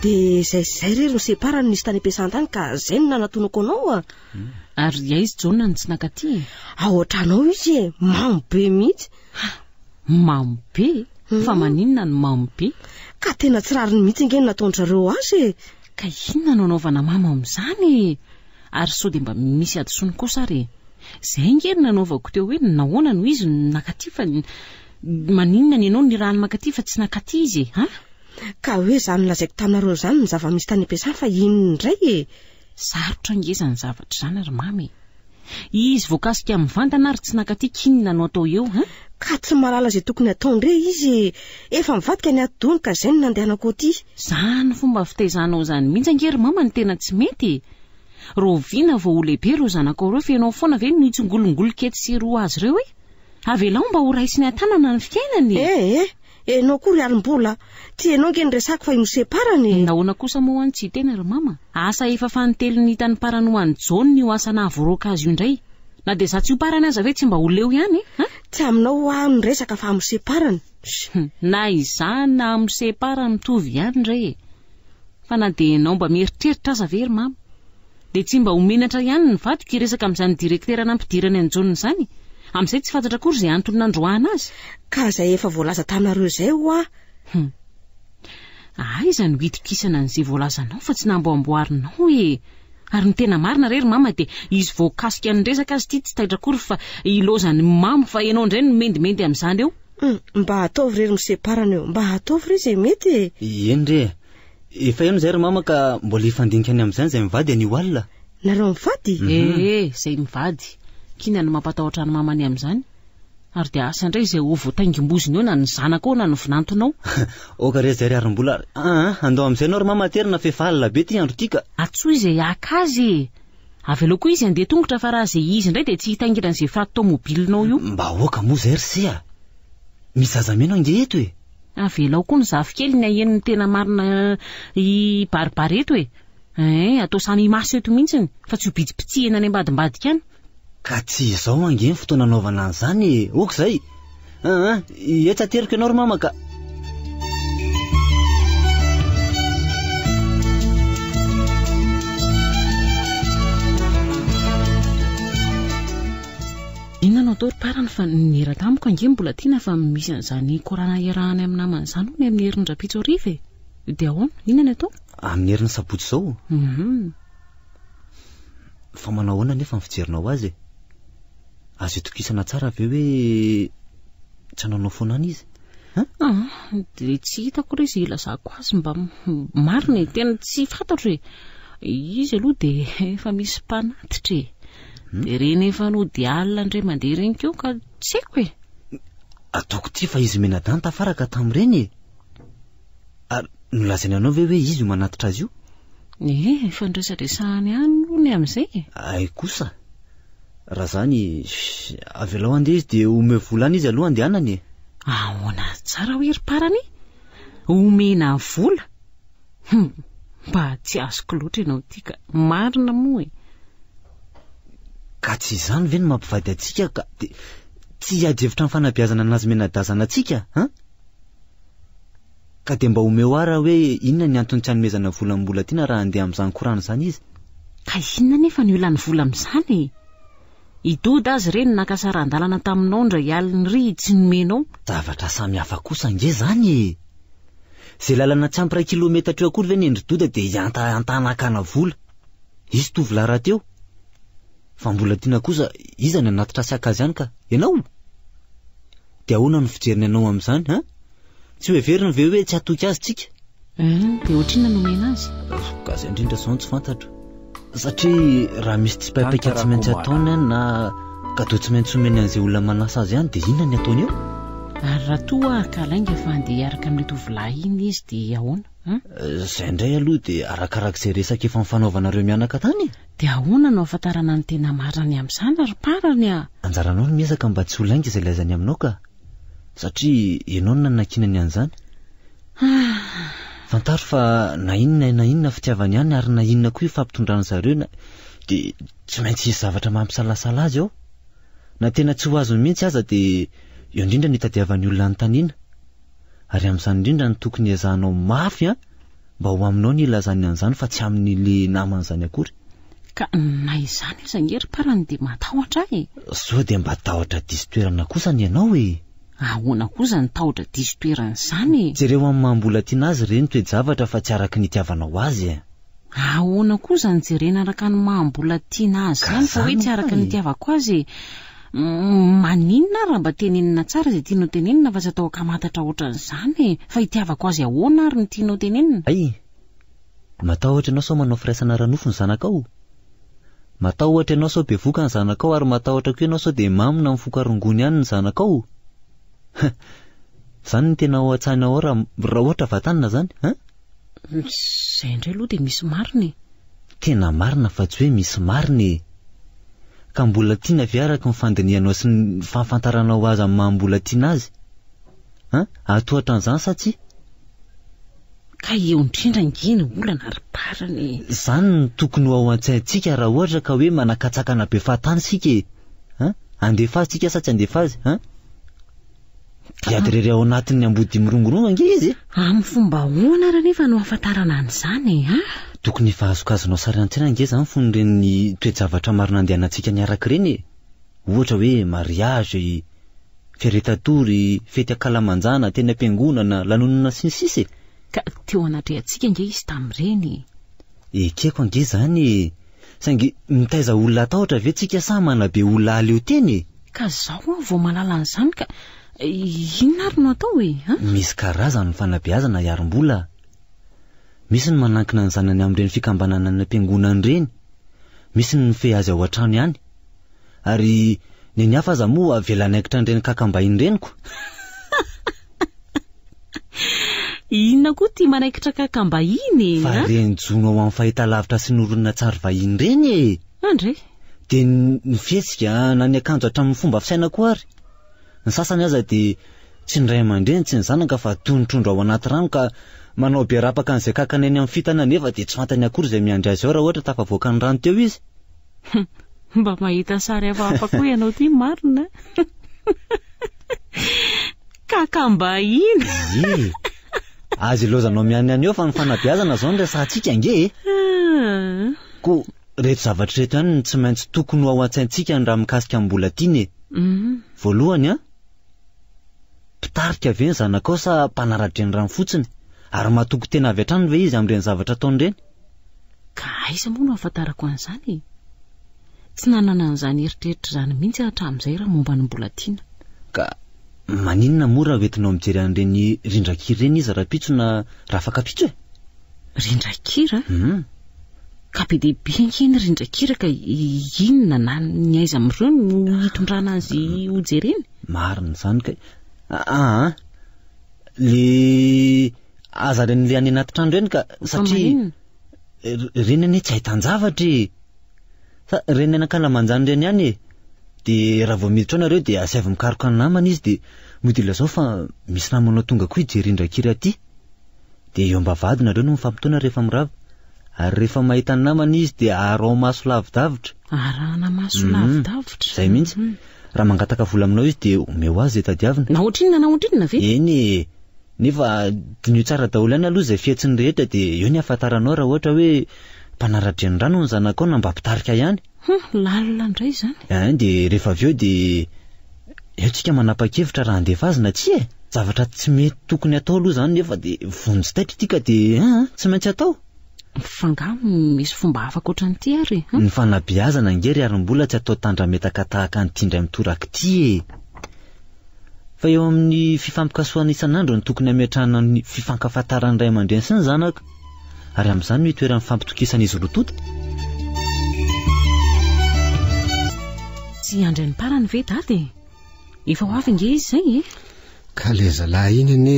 Dia zay re no separany nisy tany ampiasantany ka zay no nanatonako anao a. Ary izy John no tsy nakaty? Ao an-trano ao izy e, mamy be mihitsy. Mamy be? Fa maninona ny mamy be? Ka tena tsy rariny mihitsy nge nataon'zareo azy e. Ka inona no anaovana mama amin'izany? Ary sao dia mba misy adosony kosa re. Zay nge no nanaovako teo hoe nahoana no izy nakaty fa maninona ny ianao ny rano makaty fa tsy nakaty izy Ka hoe zany lazaiko taminareo zany ny zava-misy tany ampiasana fa inona indray e. Sarotra ngeza ny zavatra zany ry mamy. Izy voakasika mivantana ary tsy nakaty kinona no atao eo Ka tsy malala zay tokony atao ndre izy efa mivadika ny atony ka zay no nandehanako aty. Zany fomba fitaizanao zany mihitsy angery mama ny tena tsy mety. Roviana vao ho lehibe ro zanako reo fianao foana ve nitsongolongolo-kety sy roa azy reo e? Avelao mba ho raisiny an-tanana ny fiainany. Enao koa ry alim-bola. Tianao nge ny resako fa imoseparany. Nahoana kosa moa tsy tena ry mama. Asa efa fanontelo ny hitany parany ho an'ny John io asa nahavoaroka azy io indray. Na dia za tsy ho parany aza ve tsy mba ho leo ihany Tsy aminao ny resaka fa imoseparany. Na izany na imoseparany mitovy ihany re. Fa na dia ianao mba mieritreritra aza ve ry mama. Dia tsy mba homenatra ihany ny vadiko iresaka amin'izany direktera nampidirany an'i John izany. Amin'izay tsy fantatra akory izay antony nandroahana azy. Ka zay efa voalaza taminareo zay ho Aiza no hitokisana an'izay voalazanao fa tsy namboamboarinao e. Ary ny tena marina re ry mama dia izy voakasika ny resaka azy ty tsy taitra akory fa ilozany mamy fa ianao indray no mendimendy amin'izany eo. Mba ataovy rery miseparana eo. Mba ataovy re izay mety Eny re. Efa eno zay ry mama ka mbola hifandinikany amin'izany zay mivady an'io alina. Nareo mivady? Zay mivady. Kina no mampatahotra ny mamany amin'izany. Ary dia asa indray izay ho voataingimboziny eo na ny zanako na ny vinantonao. Oka re zay ry arim-bola. Andao amin'izay anao ry mama terina fefa alina be ty andro tika. Atsoa izay aka azy. Avy aloha koa izy andeha tongotra fa raha izay izy indray dia tsy hitaingiran'izay fiara-tomobilinao io. Mba oka moa zay ry sea. Misy zazamena ange eto e. Avelao koa ny zafikely ny ahenony tena marina i baribary eto e. Atao samy maso eto mihitsiny fa tsy ho bitsipitsihina any ambadimbadika any. Ka tsy izao angeny fotoana anaovana an'izany ok zay etsa teriko ianao ry mama ka inona tao ry parany fa niraka amiko angeny mbola tiana fa misy an'izany korana iarahany amin'ny namany izany ny amin'ny herindrapitso ariva dia ahoana inona atao amin'ny herin'ny sabotsy izao fa manao ahoana nefa ny fijerinao azy azo itokisana tsara ve hoe tsy nanao foana any izy dia tsy hitako ry izy ilazako azy mba marina tena tsy fantatro hoe izy aloha dia efa misy mpanatitra dia reny efa no dia alina indray mandeha reny keo ka tsy haiko ataoko ty fa izy menadany tafaraka tamin'ireny ary nolazainy anao ve hoe izy io manatitra azy io efa nresadresahany any aloha ny amin'izay ay kosa raha zany avelao andeha izy dia ome volana izy aloha andehanany ahoana tsara hoe ry parany omena vola mba tsy azoko loatra ianao ity ka marina moa ka tsy izany ve ny mampivady atsika ka dia tsy hiady-hevitra ny fanabeazana anazy menadazana atsika ka dia mba omeo ara hoe inona ny antony tsy hanomezana vola mbola tiana raha andeha amin'izany korana izany izy ka inona nefa ny olany vola amin'izany idody azy ireny nakasaran-dalana taminao ndray aliny ry tsy nomenao zavatra samy hafa kosa ange zany zay lalana tsy ampy 1 kilometatra eo akory ve ny endry-doda dia antanakana vola izy tovolahy raha teo fa mbola tiana kosa iza ny anatitra siaka azy ihany ka ianao dia ahoana no fijeriny ianao amin'izany tsy hoe verina ve hoe tsy hatoky azy tsika dia ohatrina nomena azy ka izay indrindra izao tsy fantatro satria raha misy tsy paipaka tsy maintsy ataony any na kadao tsy maintsy omeny an'izay olona manasa azy ihany dia inona ny ataony eo ary raha toa kalainga fa andeha hiaraka amin'ny tovolahy iny izy dia ahoana izay indray aloha dia arakarak'izay resaka efa mifanaovanareo mianaka tany dia ahoana no ahafantarana ny tena mariny amin'izany ary parany anjaranao no miezaka mba tsy ho lainga izay laizany aminao ka satria ianao no nanakinany an'izany fantaro fa na inona fitiavany ihany ary na inona koa ifampitondrana zareo dia tsy maintsy isy zavatra mampisalasala azy ao na tena tsy ho azony mihitsy aza dia eo indrindra ny tadiavan'ny olona ny taniana ary amin'izany indrindra ny tokony ezahanao mafy mba ho aminao ny ilazany an'izany fa tsy amin'ile naman'izany akory ka na izany aza ngery parany dia matahotra sao dia mba tahotra diso toerana kosa ny ianao ahoana kosa ny tahotra diso toerana izany jereo amin'ny mahambola tiana azy ireny toe-javatra fa tsy araka ny itiavanao azy ahoana kosa ny jerena araka ny mahambola tiana azy izany fa hoe tsy araka ny itiavako azy maninona raha mba tenenina tsara izay tianao tenenina fa tsy atao akamantatra ohatran'izany fa itiavako azy ahoana ary ny tianao tenenina ay matahotra ianao sao manao firaisana ranofo ny zanakao matahotra ianao sao be voka ny zanakao ary matahotra koa ianao sao dia mamina ny fokarongony ihany ny zanakao izany ny tena ao an-tsany ao raha ohatra vatanina zany izay indray aloha dia misy mariny tena marina fa tsy hoe misy mariny ka mbola tiana ve araka ny fandinianao sy ny fahafantaranao azy amin'ny mahambola tiana azy atohatra an'izany sa tsy ka eo indrindra ngeny olana ary parany izany ny tokony ho ao an-tsaintsika raha ohatra ka hoe manakatsakana be fahatany sika andefa azy tsika sa tsy andefa azy diady rery ao anatin'ny ambody mirongorongo ange izy amin'ny fomba hoana raha nefa no ahafantarana an'izany tokony efa azokazonao sary an-tsena ange izany fony ireny toe-javatra marina andehanantsika niaraka ireny ohatra hoe mariage feretatory fety akalamanjana teny am-piangonana lanonana sinisisy ka teo anatray antsika ange izy tamin'ireny ekeko ange izany saingy mitaiza olona atahotra ve tsika sa manabe olona aleo teny ka zaho vao malala an'izany ka inona ary no atao misy karazany ny fanabeazana hiarom-bola misy ny manankina ny zanany amin'ireny fikambanana ny am-piangonana ireny misy ny fe azy ao an-trano ihany ary ny hafa aza moa avelany aikitra an'ireny kakambahiny reniko inona koa tia manaikitra kakambahiny fa reny jono ao amin'ny fahitalavitra sy noronina tsary vahiny reny andray dia ny fihetsika na ny akanjo hatramin'ny fomba fisaina koa ary ny sasany aza dia tsy ny ray aman-dreny tsy ny zanaka fa tonontrondro ao anaty rano ka manao be rapaka an'izay kakana eny amin'ny fitana nefa dia tsy fantany akory izay miandry azy ao raha ohatra tafavoaka ny rano teo izy Mba mahita sary hafa koa ianao ty marina. Kakamba ina. Azy lozanao miany any eo fa ny fanabeazana zao ny resahantsika nge. Ko reto zavatra reto ihany tsy maintsy tokony ho ao an-tsaintsika raha mikasika amin'ny mbola tiany. Voalohany pitarika ve ny zanakao sa mpanaratra ny rano fotsiny, ary matoko tena avy hatrany ve izy amin'ireny zavatra ataony ireny? Ka aiza moa no ahafantarako an'izany? Tsy nanana an'izany eritreritra izany mihitsy hatramin'izay raha momba ny mbola tiana. Ka maninona mora hoentinao mijery an'ireny rindrakira ireny izy rapitsona raha afaka pitso e? Rindrakira? Ka be dia be iny rindrakira ka inona na ny aiza amin'ireo no hitondrana azy ho jereny? Marina izany ka le aza reny le any anaty trano ireny ka satria reny anie tsy ahitan-javatra sa reny anakalamanjany reny ihany dia raha vao miditra ao nareo dia asy avy mikaroka ny namana izy dia mody lazao fa misy namanao tonga koa hijery rindrakira aty dia eo ambavady nareo no mifampitoana rehefa mirava, ary rehefa mahita ny namana izy dia arao maso lavidavitra. Arahana maso lavidavitra izay mihitsy. Raha mangataka vola aminao izy dia omeo azy tadiavina. Nahoatrinona ve? Eny nefa dinio tsara daholo ihany aloha izay fihetsiny rehetra dia eo ny ahafantaranao raha ohatra hoe mpanaratra ny rano ny zanakao na mba pitarika ihany. Lalina indray izany. Dia rehefa avy eo dia eo tsika manapa-kevitra raha handefa azy na tsy zavatra tsy mety tokony atao aloha izany nefa dia vonjy-taitra tika dia tsy maintsy atao. Fanga misy fomba afaka ohatran'ity ary. Ny fanabeazana ngery ary mbola tsy atao tandrametaka tahaka an'ity mitoraka ity fa eo amin'ny fifampikasoana isan'andro ny tokony ametrahana ny fifankafantaran'ny ray aman-dreny sy ny zanaka, ary amin'izany no hitoeran'ny fampitokisana izy roa tota. Tsy andray ny parany ve dady? Efa ho avy nge izy zay Ka le zalahy iny ane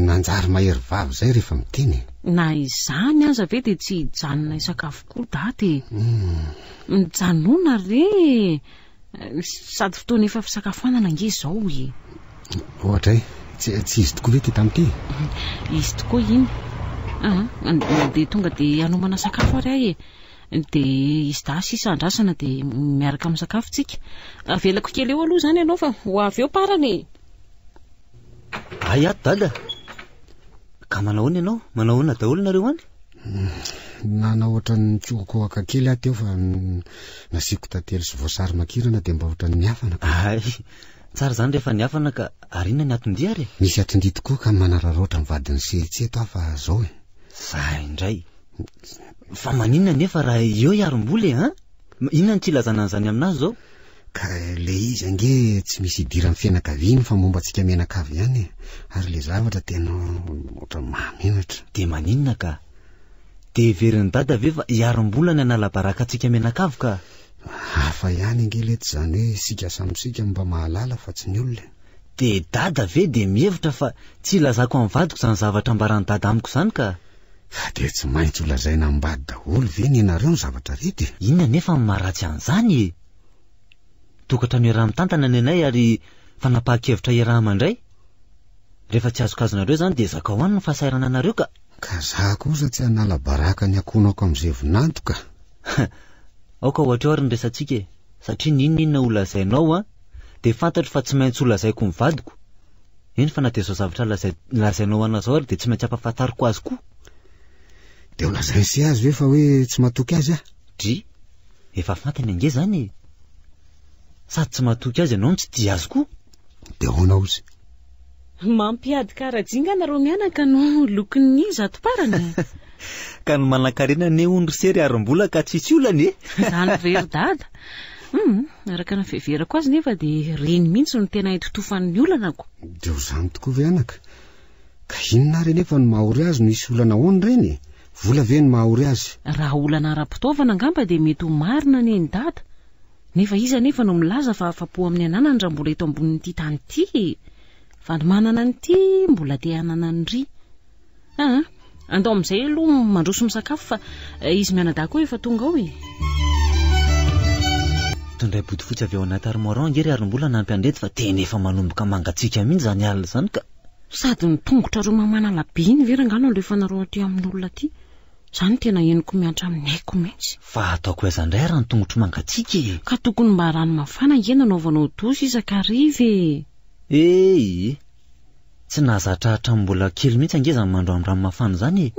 nanjary mahery vavy zay rehefa miteny. Na izany aza ve dia tsy hijanona isakafo koa dady. Mijanona re sady fotoana efa fisakafoanana nge izao ohatra tsy izy tokoa ve ty tamin'ity? Izy tokoa iny dia tonga dia hanomana sakafo ary dia izy da sisa andrasana dia miaraka amin'ny sakafo tsika. Avelako kely eo aloha zany ianao fa ho avy eo parany. Ay ato dada, ka manao ianao? Manao na daholo nareo any? Nana ohatra ny tsoakoaka kely ato eo fa nasiko tantely sy voasary makirana dia mba ohatra ny niafana. Ay, tsara zany rehefa niafana ka arina ny atondy ary. Misy atondy tokoa ka manararoatra ny vadiny sehetseto fa zao Zay indray. Fa maninona nefa raha eo iarombola inona ny tsy ilazana an'izany aminazy zao? Ka le izy ange tsy misy idirany fianakaviany fa momba antsika mianakavy ihany ary le zavatra tena ohatra mahamenatra. Dia maninona ka? Dia veriny dada ve fa iarombola ny anala baraka antsika mianakavy ka? Hafa ihany ange lety zany hoe sika samsika mba mahalala fa tsy ny olona. Dia dada ve dia mihevitra fa tsy ilazako amin'ny vadiko izany zavatra mbarany dada amiko izany ka? Dia tsy maintsy olazaina ambady daholo ve ny ianareo ny zavatra rety. Inona nefa ny maharatsy an'izany Tokatra ny raha mitantana ny anay ary fanapahan-kevitra iaraha mandray. Rehefa tsy azokazonareo zany dia zakao any ny fahasairana anareo ka. Ka za kosa tsy hanala baraka ny akonako amin'izay vinanto ka. Aoka ohatra ary ny resantsika satria ninona olazainao dia fantatro fa tsy maintsy olazaiko ny vadiko. Eny fa na dia zao zavatra lazainao anazao ary dia tsy maintsy ampafantariko azy koa. Dia olazainy sy azy ve fa hoe tsy matoky azy Dri, efa fantany ange zany sady tsy matoky azy ianao no tsy dia azy koa. Dia hoana ozy? Mampiady karajinga nareo mianaka no lokon'ny izy ato parany. Ka ny manan-karena ne ondry sery arom-bola ka tsisy olany Zany very dada. Araka ny fiheverako azy nefa dia reny mihitsy no tena hitotofan'ny olanako. Dia ho zany tokoa ve anaka? Ka inona re nefa ny mahory azy no isy olana hoany reny? Vola ve ny mahory azy? Raha olana ara-pitaovana angamba dia mety ho marina ny dada. Nefa iza nefa no milaza fa afa-po amin'ny ananany raha mbola eto ambonin'ity tany ity. Fa ny manana n'ity mbola te hanana ny ry. Andao amin'izay aloha mandroso misakafo fa izy mianadako efa tonga ao Tondray body fotsy avy ao anaty armoire angery ary mbola nampiandrety fa tena efa manomboka mangatsika mihitsy zany alina zany ka. Sady ny tongotra roa mamana labiany ve rangano rehefa nareo aty amin'ny olona aty. Zany tena henoko miantra amin'ny haiko mihitsy. Fa ataoko aiza indray raha ny tongotro mangatsiaka. Ka tokony mba rano mafana ngena anaovanao doso isakariva. Tsy nahazatra hatramin'ny mbola kely mihitsy angeza ny mandro amin'ny rano mafana zany.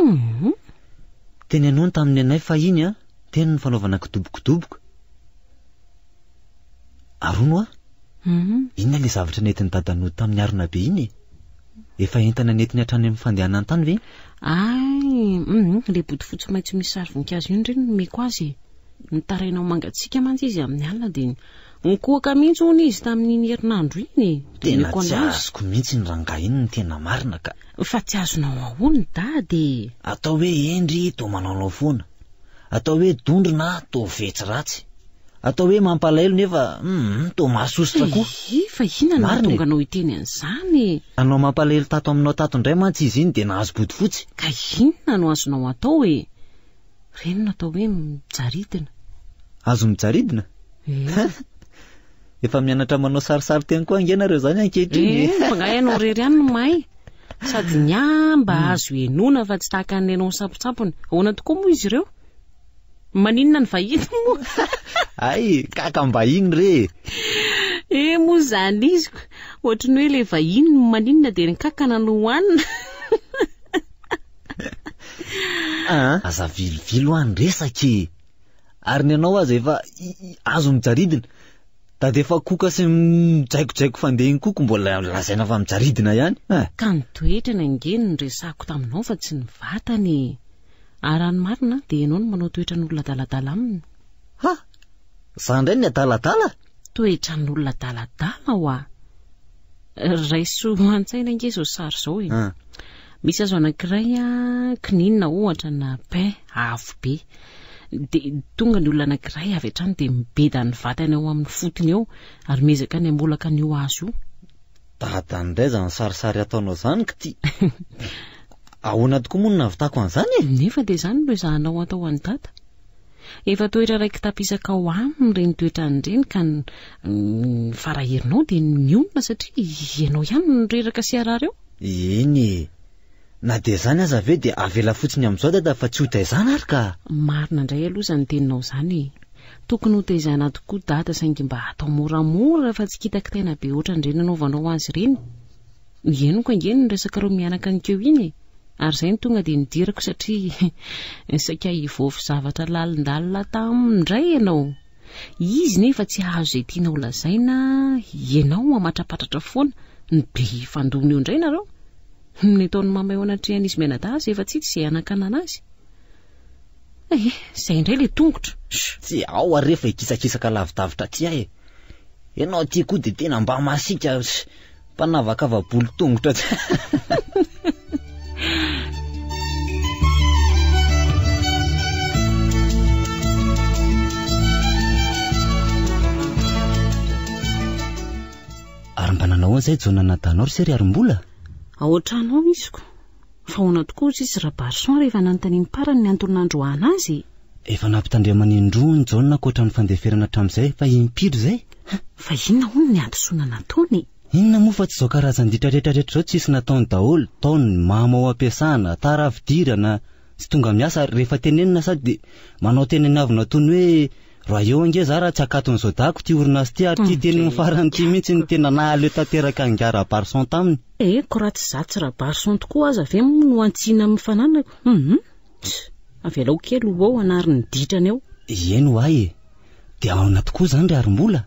Teny anony tamin'ny anay fa iny teny ny fanaovana kidobokidoboka. Arono inona le zavatra nentin'ny dadanao tamin'ny arona be iny? Efa entana nentiny hatrany amin'ny fandehanany tany ve? Le bodofotsy maitso misy sary voninkazo iny reny meko azy. Nitarainao mangatsiaka mantsy izy amin'ny alina dia nikoaka mihitsy hono izy tamin'iny herinandro iny. Tena tsy azoko mihitsy ny rangahy iny ny tena marina ka. Fa tsy azonao ahoana dady. Atao hoe endry to manaonao foana. Atao hoe dondrina to vetsy ratsy. Atao hoe mampalahelo nefa to mahasositra koa. Fa inona no tonga anao iteny an'izany? Anao mampalahelo tato aminao tato indray mantsy izy iny dia nahazo bodofotsy. Ka inona no azonao atao e? Reny no atao hoe mijaridina. Azo mijaridina? Efa mianatra manao sarisary teny koa angenareo zany ankehitriny. Mba ianao rery ihany no mahay. Sady nyamba azo enona fa tsy tahaka ny ianao sapotsapony. Ahoana tokoa moa izy ireo? Maninona ny vahiny moa? Ay, kakam-bahiny re. Moa zany iziko. Ohatrany hoe le vahiny no maninona dia ny kakana no hohanina. Aza vilivilo any resaka. Ary ny anao aza efa azo mijaridina. Da efa koka sy mijaikojaiko fandeha iny koa mbola lazaina fa mijaridina ihany. Ka ny toetra ny angeny ny resako taminao fa tsy ny vatany. Ary ny marina dia ianao no manao toetra n'olona daladala aminy. Zany indray ny adaladala? Toetra n'olona daladala ho raiso an-tsaina ange izao sary izao e. Misy azo anankiray kininina ohatra na pain avo be. Dia tonga ny olona anankiray avy hatrany dia mibeda ny vatany ao amin'ny fotony eo ary mezaka ny ambolaka ny io azo io. Dada indray zany sarisary ataonao zany ka ty. Ahoana tokoa moa no nahavitako an'izany e? Nefa dia izany no ezahanao atao an'ny dada. Efa toetra raiky tapisaka ao aminy reny toetrany ka ny faraherinao dia mionona satria ianao ihany no reraka sy arara eo. Eny na dia izany aza ve dia avela fotsiny amin'izao dada fa tsy ho taizana ary ka. Marina indray aloha izany teninao izany. Tokony ho taizana tokoa dada saingy mba atao moramora fa tsy kitaka tena be ohatran'ireny anaovanao azy ireny. Henoko angeny ny resaka reo mianaka ny keo iny. Ary izay ny tonga dia nidirako satria saika hivoafy zavatra lalindalina tamindray ianao. Izy nefa tsy ahazo izay tianao lazaina, ianao amatrapatratra foana ny be fandominy eo indray nareo. Ny ataon'ny mama eo anatrehany izy menadazy efa tsy izay anakana anazy. Izay indray le tongotra. Tsy ao ary rehefa ikisakisaka lavidavitra ty ahy. Ianao ty koa dia tena mba masika mpanavakava-bolo tongotra. Ary mba nanao an'izay jona natanao ry sery arim-bola? Ao an-trano isiko. Fa ahoana tokoa sisy rabarison rehefa nanontaniany parany ny antony nandroahana azy. Efa nampitandriamany indroa ny jona ankoatra ny fandeferana hatramin'izay fa impiry izay. Fa inona hono ny adosona nataony? Inona moa fa tsy izao karazany ditra rehetrarehetra izao tsisy nataony daholo, taony mama ao ampiasana, taravidirana, tsy tonga miasa rehefa tenenina sady manao teneny avy natony hoe roa ange za raha tsy akaton'izao dako ty orinasy ty ary ty teniny farany ty mihitsy ny tena nahaleo tanteraka ny rabarison taminy. Ko raha tsy zatsy rabarison tokoa aza ve no antsiana amin'ny fananako. Avelao kely ho ao anariny ditrany eo. Eny ho ahy dia ahoana tokoa izany ry arim-bola?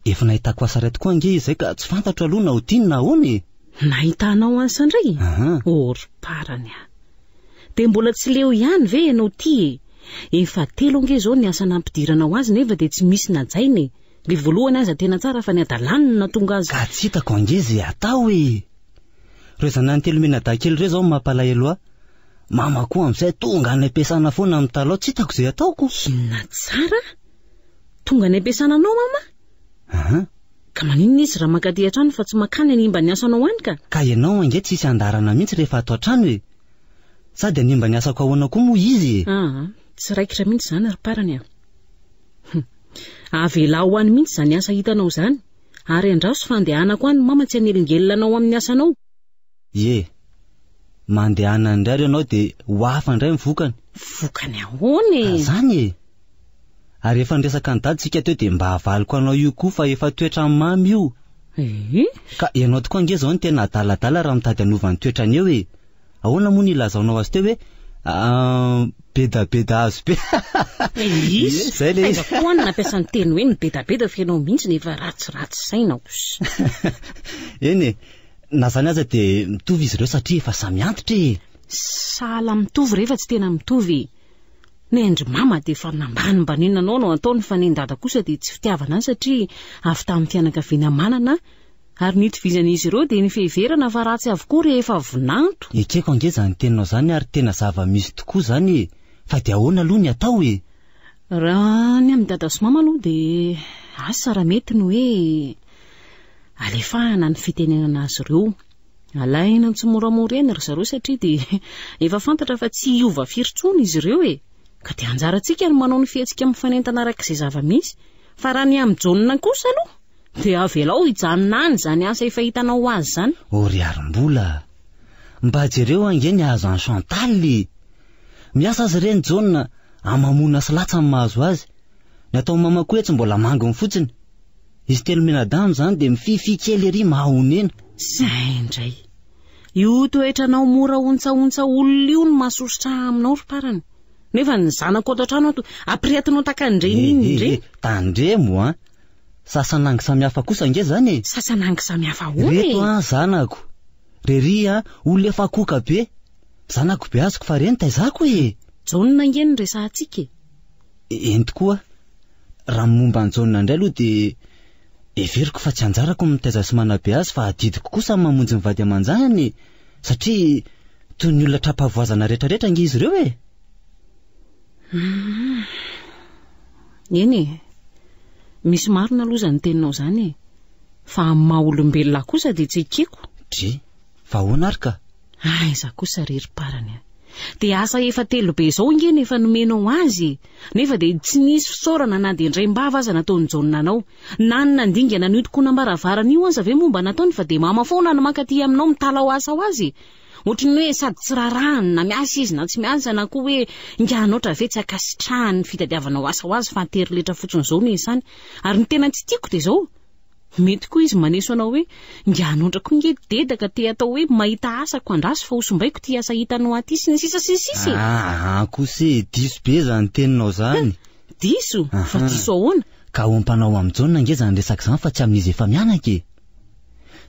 Efa nahitako asa tokoa ange izay ka tsy fantatro aloha na ho tiany na ahoana. Nahitanao asa indray? Parany dia mbola tsy leo ihany ve ianao ty efa 3 ange izao ny asa nampidiranao azy nefa dia tsy misy najainy. Le voalohany aza tena tsara fa ny adalanina na tonga azy. Ka tsy hitako ange izay atao e. Reo zana ny telo menadahan-kely ireo izao mampalahelo ahy. Mama koa amin'izay tonga any ampiasana foana amin'ny talao tsy hitako izay ataoko. Inona tsara? Tonga any ampiasana anao mama? Ka maninona izy raha mankaty an-trano fa tsy makany animba ny asanao any ka? Ka ianao ange tsisy andarana mihitsy rehefa ato an-trano e. Sady animba ny asako ahoana koa moa izy. Tsy raikitra mihitsy izany ary parany avela ho any mihitsy izany asa hitanao izany. Ary andraso fandehanako any mama tsy hanelingelina anao amin'ny asanao. mandehana indray ianao de ho hafa indray mivokany. Vokany ahoany? Zany e. Ary efa ndresaka ny daditsika teo de mba havaliko anao io koa fa efa toetra mamy io. Ka ianao tokoa nge zao ny tena adaladala raha mitady anovany toetrany eo e. Ahoana moa ny ilazaonao azy teo hoe bedabeda azo be. Zay le izy. Koa ny nampiasa ny teny hoe ny bedabeda fianao mihitsy nefa ratsiratsy saina. Eny e, na zany aza de mitovy izy ireo satria efa samy antitra e. Sahala mitovy rehefa tsy tena mitovy. Ny endry mama de fa nambanimbanina anao no ataony fa ny dada kosa de tsy fitiavana satria avy tamin'ny fianakaviana manana ary nitovizan'izy ireo de ny fiheverana fa ratsy avokoa rehefa vonanto. Ekeko ange zany teninao zany ary tena zava-misy tokoa zany e. Fa de ahoana aloha ny atao e? Raha ny amin'ny dada sy mama aloha de asa raha mety ny hoe alefahana ny fitenenana azy ireo. Alaina tsy moramora eny ry zareo satria de efa fantatra fa tsy hiova firy-tsony izy ireo e. Ka de anjarantsika ny manao ny fihetsika mifanentana arak'izay zava-misy. Fa raha ny amin'ny jonina kosa aloha de avelao hijanona any zany asa efa hitanao azy zany. Ory arim-bola. Mba jereo angeny azo an Chantal. Miasa azy ireny jonina amamona sy latsa ny mahazo azy. Ny atao mama koa tsy mbola mangony fotsiny. Izy telo menadamo zany de mififi kely ery mahonena. Zay indray. Io toetranao mora ontsaontsa olona io no mahasositra aminao ry parany. Nefa ny zanako ato an-trano ato ampiriatinao takan'ireny iny indray. Tandremo a. Sasanangy samihafa kosa nge zany e. Sasanangy samihafa hono e. Reto a zanako. Rery a olona efa koka be. Zanako be azoko fa reny taizako e. Jonina nge ny resahantsika e. Eny tokoa. Raha momba ny jonina indray aloha de everiko fa tsy anjarako mitaiza sy manabe azy fa adidiko kosa mamonjy ny vady aman-janany satria toy ny olona trapavoazana rehetrarehetra nge izy ireo e. Eny e. Misy marina aloha zany teninao zany e. Fa amin'ny maha-olombelona kosa de tsy ekeko. Dri, fa ahoana ary ka? Aiza kosa rery parany. De asa efa telo be zao ngeny efa nomenao azy. Nefa de tsy nisy fisaorana na de indray mbava aza nataony jonina anao. Na ny nandingana nidiko-nambaravarana io aza ve momba nataony fa de mama foana no mankaty aminao mitala ho asa ho azy. Ohatriny hoe sady tsy rarahany na miasa izy na tsy miasa na koa hoe ngianotra ve tsy akasitrahany fitadiavanao asa ho azy fa tery letra fotsiny zao no isany. Ary ny tena tsy tiako de zao. Mety koa izy maneso anao hoe ngianotra koa nge dedaka te atao hoe mahita asako andrasy fa osombaiko ty asa hitanao aty sy ny sisa sisisy. Kose diso be zany teninao zany. Diso? Fa diso ahoana? Ka ompanao amin'jonina nge zany resaka zany fa tsy amin'izy efa mianaka e.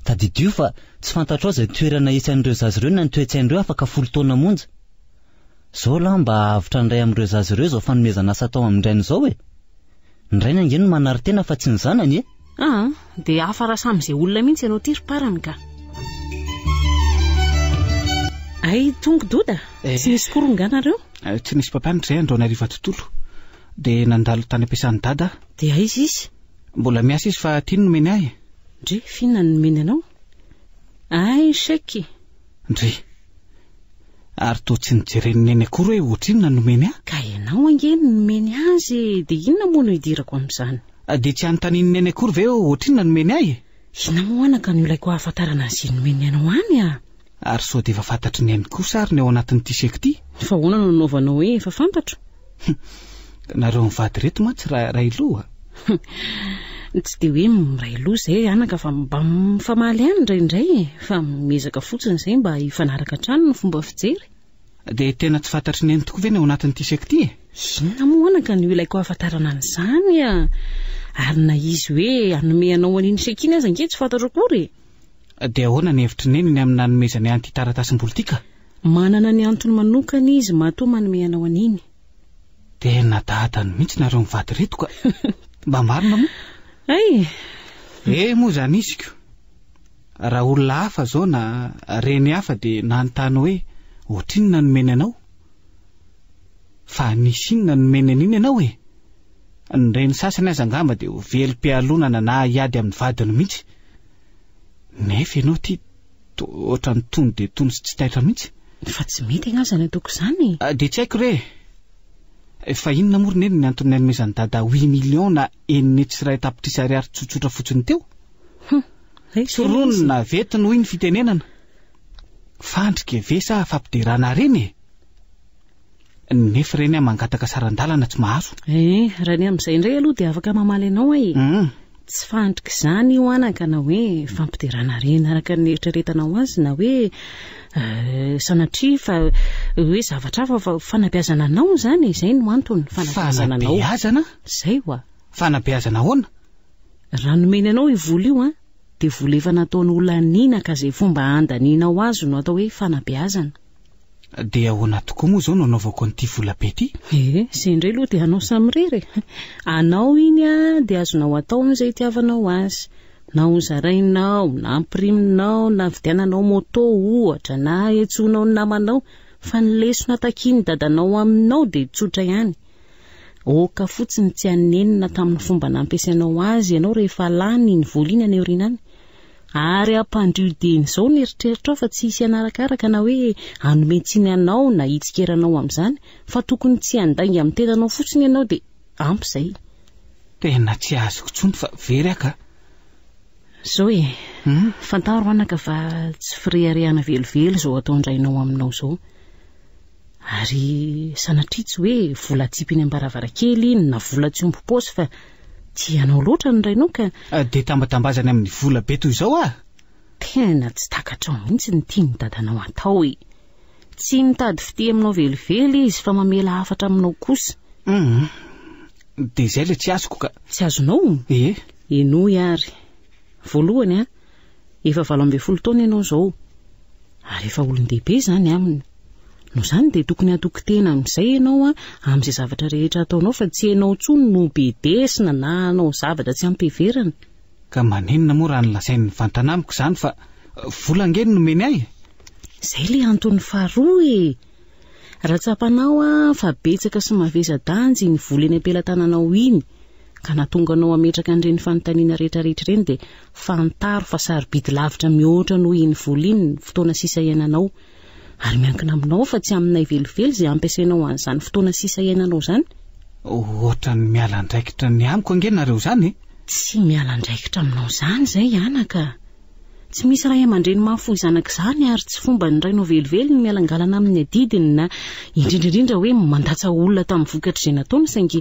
Tadidio fa tsy fantatrao zay toerana isan'ireo zazy ireo na ny toe-tsain'ireo afaka 10 taona monja. Zao la mba avitra ndray amin'ireo zazy ireo zao fanomezana asa tao amin'ndrainy zao e. Ndray nange no manary tena fa tsy ny zanany e. De afara sam'izay olona mihitsy ianao ty ry parany ka. Ay tonga doda. Tsy nisy koronganareo? Tsy nisy mpampianatra zay andro nariva tontolo. De nandalo tany ampiasan'ny dada. De aiza izy? Mbola miasa izy fa tiany nomeny ahy. Ndre, fiona ny nomeny anao? Ay, sheky. Ndre, ary to tsy nijereny neny akory hoe ohatrinona nomeny ahy? Ka ianao ange ny nomeny azy, de inona moa no hidirako amin'izany? De tsy anontaniany neny akory ve ohatrinona nomeny ahy? Ina moana ka no ilaiko ahafantarana azy nomeny anao any a? Ary so de efa fantatry ny any kosa ary ny ao anatin'ity sekty. Fa hoana no nanaovanao hoe efa fantatro? Nareo mivady reto mantsy raha iloha. Tsy de hoe miray loha zay anaka fa mba mifamaly any indraindray fa mezaka fotsiny zay mba hifanaraka trano ny fomba fijery. De tena tsy fantatry ny eny tokoa ve ny ao anatin'ity sekty e? Inona moana ka no ilaiko ahafantarana an'izany a? Ary na izy hoe anome anao an'iny sekiny aza nge tsy fantatro akory. De ahoana ny hevitry neny ny amin'ny nanomezany anty taratasim-boly tika? Manana ny antony manokana izy matoa manome anao an'iny. Tena dadany mihitsy nareo mivady reto ka. Mba marina moa? Ay. Moa zany isiko. Raha olona hafa zao na reny hafa de nanontany hoe ohatrinona nomeny anao? Fa nisy inona nomeny an'iny anao e? Ny reny sasany aza angamba de ho velo-pialonana na hiady amin'ny vadiny mihitsy. Nefa ianao ty ohatrany tony de tony sy tsy taitra mihitsy. Fa tsy mety agnazany ataoko izany. De tsy haiko re. Fa inona moa neny ny antony nanomezany dada 8 millions na eniny tsy ray tapitrisa ariary tsotsotra fotsiny teo? Soronina vety no iny fitenenana. fandrika ve sa fampidirana reny nefa reny mangataka sarandalana tsy mahazo raha ny amin'izay indray aloha dia afaka mamaly anao tsy fandrika izany io anaka na hoe fampidirana reny araka ny eritreretanao azy na hoe sanatria fa hoe zavatra hafa fa fanabeazana anao izany izay no antony fanabeazana anao izay hoa fanabeazana ahoana raha nomeny anao ivoly io dia voly efa nataon'olona ninaka izay fomba andanianao azy no atao hoe fanabeazana dia ahoana tokoa moa izao no anaovako an'ity volabe ity izay indray aloha dia anao samirery anao iny dia azonao atao amin'izay itiavanao azy na hozarainao na ampirimina na vidiananao moto ohatra na etsonao ny namanao fa ny lesona takiny dadanao aminao dia tsotra ihany oka fotsiny tsy anenina tamin'ny fomba nampiasainao azy ianao rehefa lany ny voliny any aorianany ary ampandriodeny izao ny eritreritra ao fa tsy hisy anarakaraka na hoe anomentsiny anao na hitsikeranao amin'izany fa tokony tsy andainga amin'ny tenanao fotsiny ianao dia ampy izay tena tsy azoko tsony fa very aka zao fantaro anaka fa tsy fireharehana velively izao ataondrainao aminao izao ary sanatria tsy hoe vola tsipiny ambaravarakely na vola tsy ompo-paosy fa tsy anao loatra ny rainao ka dia tambatambazany amin'ny vola be toy izao tena tsy takatrao mihitsy ny tia ny dadanao atao tsy mitady fity aminao velively izy fa mamela hafatra aminao kosa dia izay le tsy azoko ka tsy azonao enoy ary voalohany efa 12 taona ianao izao ary efa olon-dehibe izany aminy no izany dia tokony atoko tena amin'izay ianao amin'izay zavatra rehetra ataonao fa tsy ianao tsony no be desina na anao zavatra tsy ampiheverana ka manenina moa raha nylazain'ny vantanamiko izany fa volangeny nomeny ahy izay le antony faharoa raha tsapanao fa betsaka sy mavezan-danjy ny vola eny ampelantananao iny ka natonganao ametraka an'ireny fanontaniana rehetrarehetra ireny dia fantaro fa sarobidy lavitra mihoatra noho iny vola iny fotoana sisa iainanao ary miankina aminao fa tsy aminay velively izay ampiasainao an'izany fotoana sisa iainanao izany ohatra ny miala andraikitra ny amiko angenareo izany tsy miala andraikitra aminao izany izay anaka tsy misy raha aman-dreny mahafohy zanaka izany ary tsy fomba ny rainao velively ny mialangalana amin'ny adidiny na indrindraindrindra hoe mandatsa olona tamin'ny vokatra izay nataony saingy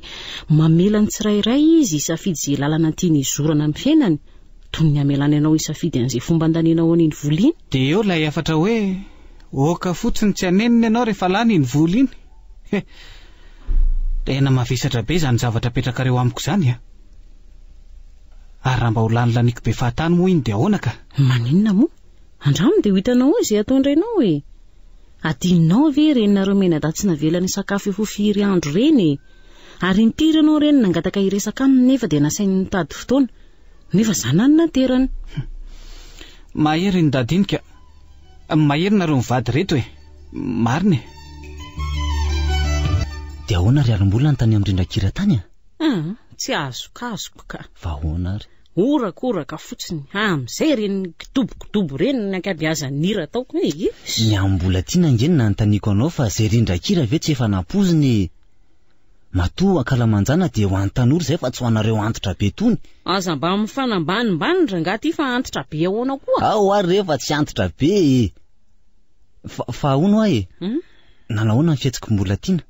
mamela ny tsirairay izy isafidy izay lalana tiany izorana amin'ny fiainany toy ny amelany ianao isafidy an'izay fomba andanianao an'iny vola iny dia eo ilay afatra hoe oka fotsiny tsy anenina ianao rehefa lany iny vola iny tena mavesatra be izany zavatra petrakareo amiko izany ary raha mba ho lanilaniko be fahatany moa iny dia ahoana ka maninona moa andramony dia ho hitanao izay ataondrainao adininao ve reninareo menadatsy navelany sakafo efa firy andro reny ary nitiranao reny nangataka hiresaka aminy nefa dia nasainy nitady fotoana nefa zanany naterany mahery ny dadinika mahery nareo mivady reto mariny dia ahoana ry alombolana ny tany amin'rindrakira tany tsy azokazoko ka fa ahoana ary orakoraka fotsiny amin'izay reny kitobokotobo reny ny ankabeazan'ira ataoko ny ambola tiana angenina notaniako anao fa izay rindrakira ve tsy efa nampoziny matoa akalamanjana dia ho an'ny tanora izay fa tsy ho anareo antitra be tony aza mba mifanambanimbany rangaty fa antitra be ahoana koa ao ary rehefa tsy antitra be fa ahoana nanahoana ny fihetsikimbola tiana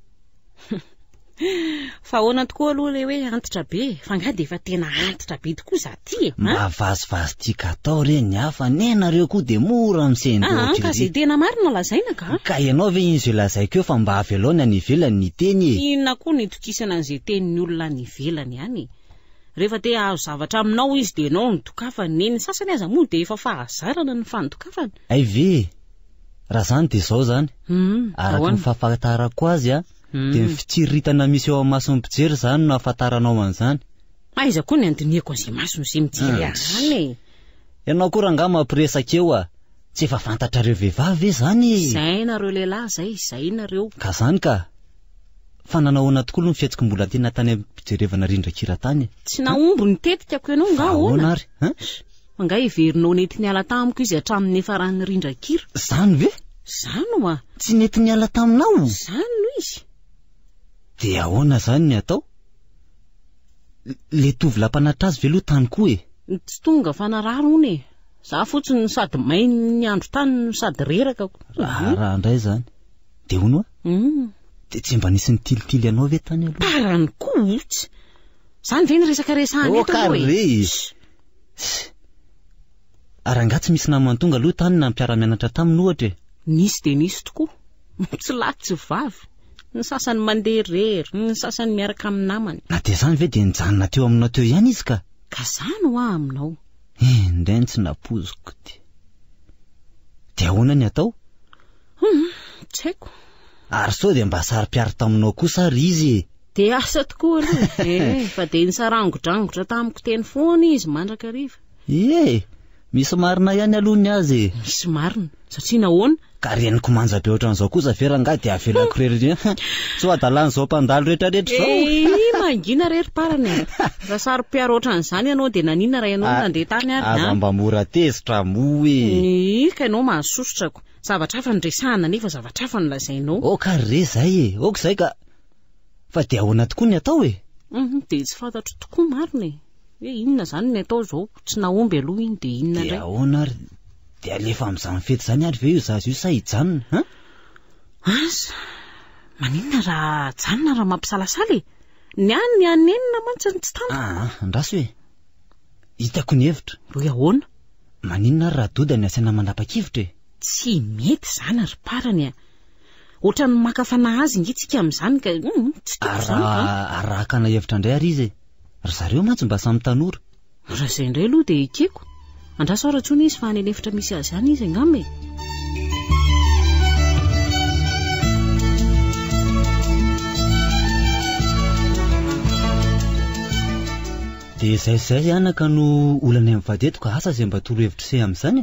fa ahoana tokoa aloha le hoe antitra be fa nga dia efa tena antitra be tokoa za ty mba vazivazy tiaka atao reny hafa nenareo koa dia mora misendoka ka izay tena marina lazaina ka ianao ve iny izay lazaiko eo fa mba aveloany any ivelany ny teny inona koa ny tokisana an'izay tenyny olona ny ivelany ihany rehefa te azo zavatra aminao izy dia ianao ny tokafany neny sasany aza moa dia efa fahazarana ny fanotokafany ay ve raha izany dia izao izany araka ny fahafantarako azy dia ny fitsiritana misy eo amin'ny mason'ny mpijery izany no ahafantaranao an'izany aiza koa ny andiniako an'izay masony izay mijery azany ianao koa raha nga mampiresaka eo tsy efa fantatrareo vehivavy ve izany izay nareo lehilahy izay nareo ka izany ka fa nanahoana tokoa aloha ny fihetsikimbola tena tany ampijerevana rindrakira tany tsy naombo ny tetikako ianao nga ahoana ary nga iverinao nety ny ala tamiko izy hatramin'ny efa ran'ny rindrakira izany ve izany tsy nety ny ala taminao izany no izy dia ahoana izany ny atao le tovy lampanatra azy ve aloha tany koa tsy tonga fa nararo ony za fotsiny sady mainy ny andro tany sady reraka raha ndray zany de hono de tsy mba nisy nitilitily anao ve tany aloha parany kotsy zany ve ny resaka resahany eto aranga tsy misy namana tonga aloha tany na mpiara-mianatra taminy ohatra nisy de nisy tokoa tsy lahy tsy vavy ny sasany mandeha rery ny sasany miaraka amin'ny namany na de zany ve de nijanona teo aminao teo ihany izy ka zany ho aminao ndray tsy napoziko de ahoana ny atao tsy haiko ary sao de mba sary-piary taminao kosa ary izy de asa tokoa aloha fa de nisarangodrangotra tamiko teny foana izy mandrakariva misy marina ihany aloha ny azy misy marina satria nahoana ka reniko manja be ohatran'izao kosa veranga de avelako rery tsy adalany zao mpandalo rehetrarehetra zao mangina rery parany raha sary-piary ohatran'izany ianao de nanina raha ianao nandeha tany ary aza mba mora tezitra moe ka ianao mahasosotrako zavatra hafa nyresahana nefa zavatra hafa nolazainao ka re zay ok zay ka fa de ahoana tokoa ny atao de tsy fantatro tokoa marina hoe inona zany ny atao zao tsy naomby aloha iny de inona de ahoana ary de alefa amin'izany fety zany ary ve io zazy io sa hijanona asa maninona raha janona raha mampisalasaly ny anenina mantsy ny tsy tany andraso hoe hitako ny hevitra hoe ahoana maninona ary raha doda ny asaina manapa-kivitra tsy mety zany ary parany ohatran'ny makafana azy ngitsika amin'izany ka tsy toko zany arakana hevitra indray ary izy ry zareo mantsy mba samy tanora raha izay indray aloha de ikeko andraso ara-tsony izy fa any efitra misy azy any izy angame de zay anaka no olana amin'ny vadetiko asa zay mba toro-hevitra se amin'izany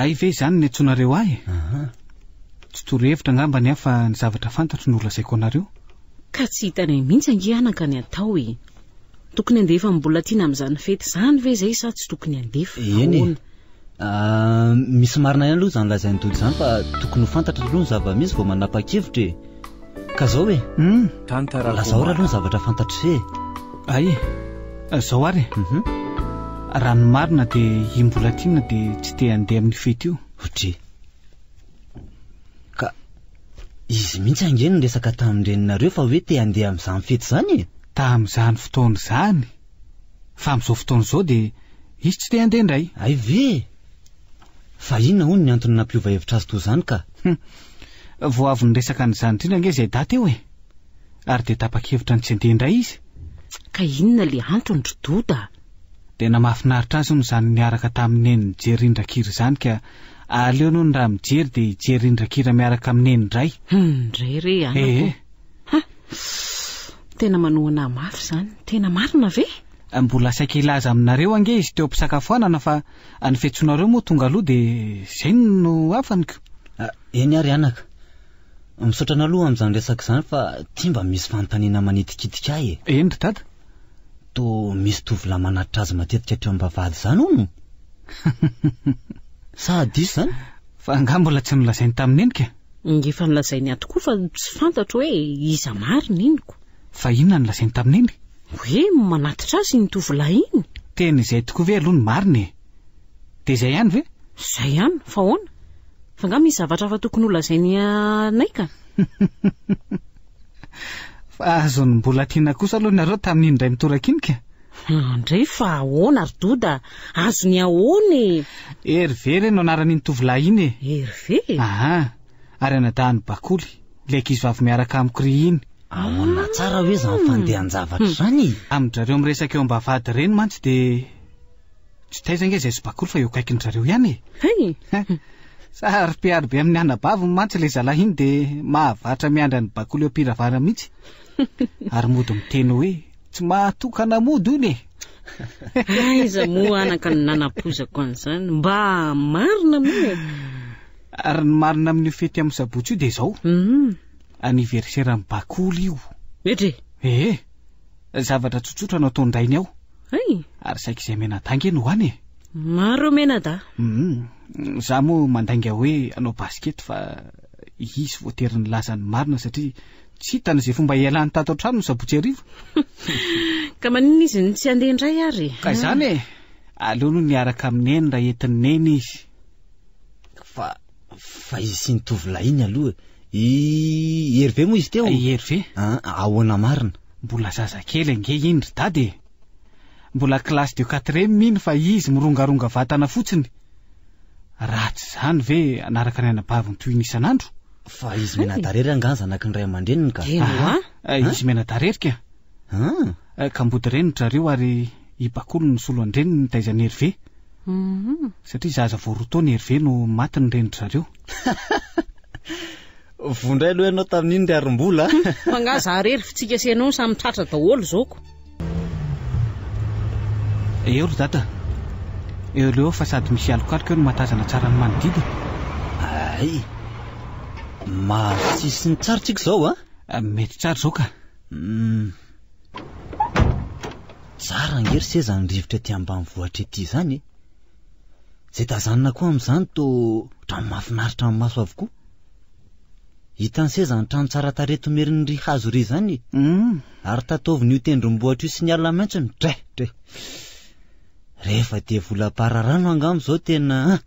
ay ve zany ny antsonareo ahy tsy toro-hevitra ngamba ny afa ny zavatra fantatro ny olazaiko anareo ka tsy hitany mihitsy ange anaka ny atao tokony andefa mbola tiana amin'izany fety zany ve zay sa tsy tokony andefa misy marina ihany aloha zany lazainy dodo zany fa tokony ho fantatra aloha ny zava-misy vao manapa-kevitra ka zao hoe lazao raha aloha ny zavatra fantatro ay zao ary raha ny marina de imbola tiana de tsy te andeha amin'ny fety io ka izy mihitsy angeny ny resaka tamin'reninareo fa hoe te andeha amin'izany fety zany tamin'izany fotoana zany fa amin'izao fotoana zao de izy tsy te andeha indray ay ve fa inona hono ny antony nampiova hevitra azy to zany ka vao avy ny resaka n'izany indrindra nge izay daty eo ary de tapa-kevitra ny tsy andeha indray izy ka inona le antony ry doda de namafinaritra azy hono zany niaraka tamin'ny eny nijery indrakira zany ka aleo noho ny raha mijery de hijery indrakira miaraka amin'ny eny indray re anako tena manohana mafy zany tena marina ve mbola saika ilaza aminareo ange izy teo am-pisakafoanana fa ny fetsonareo moa tonga aloha de zay no afaniko eny ary anaka misaotrana aloha amin'izany resaka izany fa tia mba misy fanontaniana manitikitika ahy eny ry dada to misy tovolahy manatitra azy matetika hatreo am-bavahady zany hono sa diso zany fa angah mbola tsy nolazainy tamin'ny enika ngefa nolazainy ato koa fa tsy fantatro hoe iza marina iniko fa inona nolazainy tamin'ny eny hoe manatitra azy ny tovolahy iny teny izay tokoa ve aloha ny marina de izay ihany ve zay ihany fa hoana fa ngah misy zavatra fa tokony olazainy anay ka fa azony mbola tiana kosa aloha nareo tamin'iny indray mitorakinika andray fa ahoana ry doda azony ahoana ery ve re no anaran'iny tovolahy iny ery ve ary anadahany bakoly leka izy vavy miaraka amiko ry iny ahoana tsara hoe zany fandehan-javatra zany amin'ndrareo miresaka eo am-bavahady reny mantsy de tsy taiza nge zay sy bakoly fa eo kaikin'ndrareo ihany sary-piary be amin'ny anabaviny mantsy le zalahy iny de mahavatra miandra ny bakoly eo ampiravana mihitsy ary mody miteny hoe tsy mahatokana mody iny aiza moa anaka ny nanapozako an'izany mba marina moa ary ny marina amin'io fety amin'ny sabotsy io de zao aniverseran'ny bakoly io etre zavatra tsotsotra no ataondainy ao ary saika izay mena-dangy no hoany maro mena-da za moa mandainga hoe anao baskety fa izy voatery ny lazany marina satria tsy hitana izay fomba ialany tato an-trano ny sabotsy arivo ka maninona izy ny tsy andeha indray ary ka izany aleo no niaraka amineny raha entin'ny neny izy. Fa izy sy nitovolahy iny aloha. Hervé moa izy teo? Hervé? Ahoana marina? Mbola zazakely ange iny ry dady. Mbola classe de 4e iny fa izy mirongaronga vatana fotsiny. Ratsy zany ve anaraka ny anabaviny toy ny isan'andro? Fa izy mena-darery anga zanaky ny ray aman-dreniny ka. Izy mena-darerika. Ka mbody renitra reo ary ibakolo ny solo andreniny nitaizany Hervé. Satria zaza voarotaony Hervé no maty ny renitra reo. Vondray aloha ianao tamin'iny ry arim-bola. Mangaza rery fitsika sy ianao samy tratra daholo zaoko. Eo ry dada. Eo leo fa sady misy alokaloka eo no matazana tsara ny manodidina. Ay, tsisy ny tsarotsika zao mety tsara zao ka. Tsara ngery seza ny rivotra ty ambany vohatra ety zany. Zay tazanina koa amin'izany to trano mahafinaritra amin'ny maso avokoa. Hitan'ny seza ny trano tsara tareto meriny ry hazo ry zany. Ary tataoviny io tendrombohatra io sy ny alina maitso ny tre. Rehefa de vola pararano angamo zao tena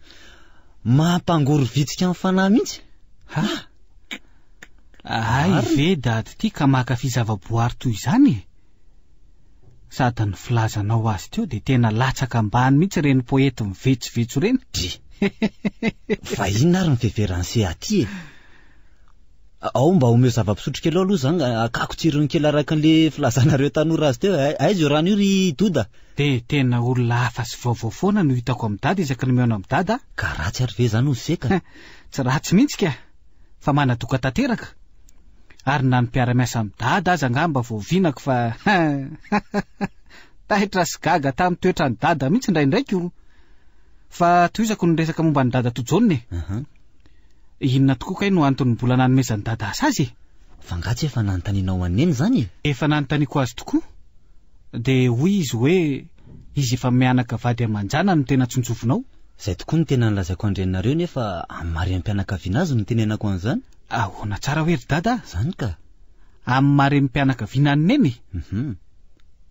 mampangoro vitsika amin'ny fanahy mihitsy. Ay ve dady ty ka mankafy zava-boary toy izany. Sady ny filazanao azy teo de tena latsaka ambany mihitsy reny poety mivetsovetso reny. Fa inona ary mifeveranse aty ao mba omeo zava-pisotro kely aloha zany akako tsirony kely araka an'le filazanareo tanora azy teo. Aiza rano io ry Doda? De tena olona hafa sy vaovao foana no hitako amin'ny dada isaky ny meona amin'ny dada. Ka ratsy ary ve zany ho seka? Tsy ratsy mihitsy ka. Fa manadoka tanteraka. Ary na ny mpiara-miasa amin'ny dada aza angamba vao vinako fa tahitra sy gaga tamin'ny toetra ny dada mihitsy indraindraiky io. Fa toizako ny resaka momba ny dada tojonne. Inona tokoa kay no antony mbola nanomezany dada azy? Fangatsy efa nanontanianao aneny zany? Efa nanontaniako azy tokoa. De hoy izy hoe izy efa mianaka vady amanjana no tena tsonjovinao. Zay tokoa ny tena nilazaiko andreninareo nefa amin'ny marem-pianakaviana azy no tenenako an'izany. Ahoana tsara hoe ry dada? Zany ka. Amin'ny marem-pianakaviana ny neny?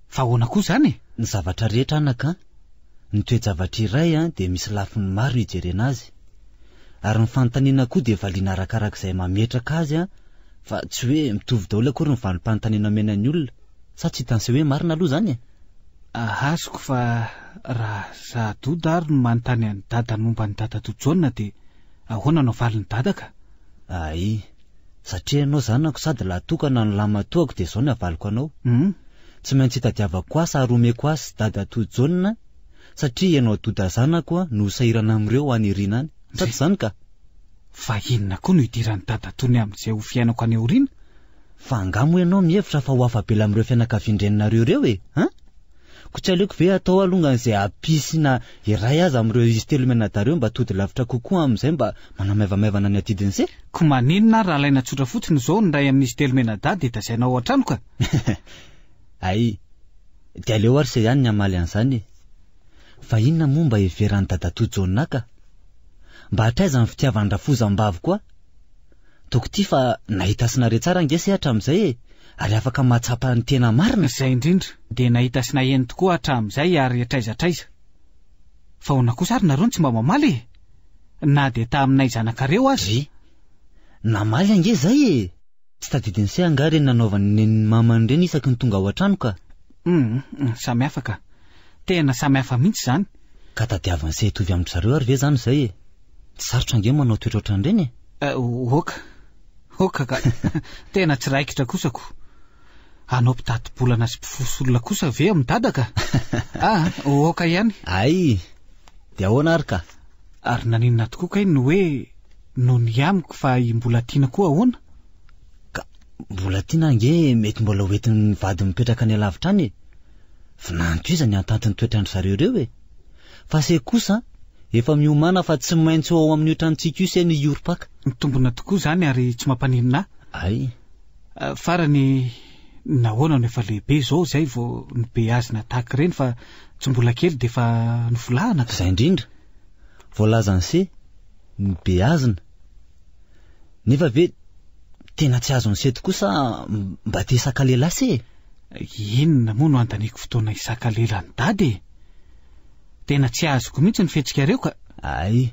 Fa ahoana koa zany? Ny zavatra rehetra anaka. Ny toe-javatra iray de misy lafiny maro hijerena azy. Ary ny fanontaniana koa de valiana arakarak'izay mametraka azy fa tsy hoe mitovy daholo akory ny valim-panontaniana menan'ny olona. Sa tsy hitan'izay hoe marina aloha zany? Azoko fa raha za Doda ary no manontany any dada ny momba ny dada tojonina de ahoana no valiny dada ka? Ay, satria ianao zanako sady lahatokana no lamatoako de zao ny avaliko anao. Tsy maintsy hitadiavako azy ary omeko azy dada tojonina satria ianao Doda zanako no sahirana amin'ireo any irina any. Sady zany ka. Fa inona koa no hidiran'ny dada tony amin'izay ho fiainako any aoriana? Fa angamo ianao mihevitra fa ho afabela amin'ireo fianakavian-drenareo reo ko tsy aleoko ve atao alongany izay apisy na iray aza amin'ireo izy telo menadareo mba tody lavitra kokoa amin'izay mba manamaivamaivana ny atidiny se? Ko maninona raha alaina tsotra fotsiny zao ny ray amin'izy telo menadà de tazainao an-trano ka? Ay, de aleo ary se ihany ny amaly an'izany. Fa inona moa mba heveran'ny dada tojonina ka? Mba hatraiza ny fitiavany rafozam-bavy koa? Toko ty fa nahita sinare tsara ngese hatramin'izay ary afaka mahatsapa ny tena marina. Zay indrindra de nahita sy naheny tokoa hatramin'izay ary atraizatraiza. Fa ahoana kosa ary nareo tsy mba mamaly na de taminay zanakareo azy. Namaly ange zay tsy tadidiny se anga reny nanaovany nen'ny mamany reny isaky ny tonga ao an-trano ka. Samy hafa ka. Tena samy hafa mihitsy zany. Ka tadiavany se hitovy amin'ny zareo ary ve zany zay? Tsy sarotra ange manao toetra ohatran'ireny? Oka ka. Tena tsy raikitra kosako. Anao mpitati-bolana sy mpifosolona kosa ve amin'ny dada ka? Oka ihany. Ay, de ahoana ary ka? Ary naninona tokoa kay no hoe no ny amiko fa mbola tiana koa ahoana? Ka mbola tiana ange mety mbola hoentin'ny vady mipetraka any alavitra any. Finantoiza ny antantiny toetrandry zareo reo fa se kosa efa miomana fa tsy maintsy ao amin'ny ohatrantsika io se ny ioropaka. Mitombona tokoa zany ary tsy mampaninona. Ay. Farany nahoana no efa lehibe zao zay vao ny beazina tahaka ireny fa tsy mbola kely de fa novolahana. Zay indrindra. Voalazany se ny beazina. Nefa ve tena tsy azony se tokoa sa mba te sakalela se? Inona moa no andaniko fotoana isakalela ny dady? Tena tsy azoko mihitsy ny fihetsikareo ka. Ay,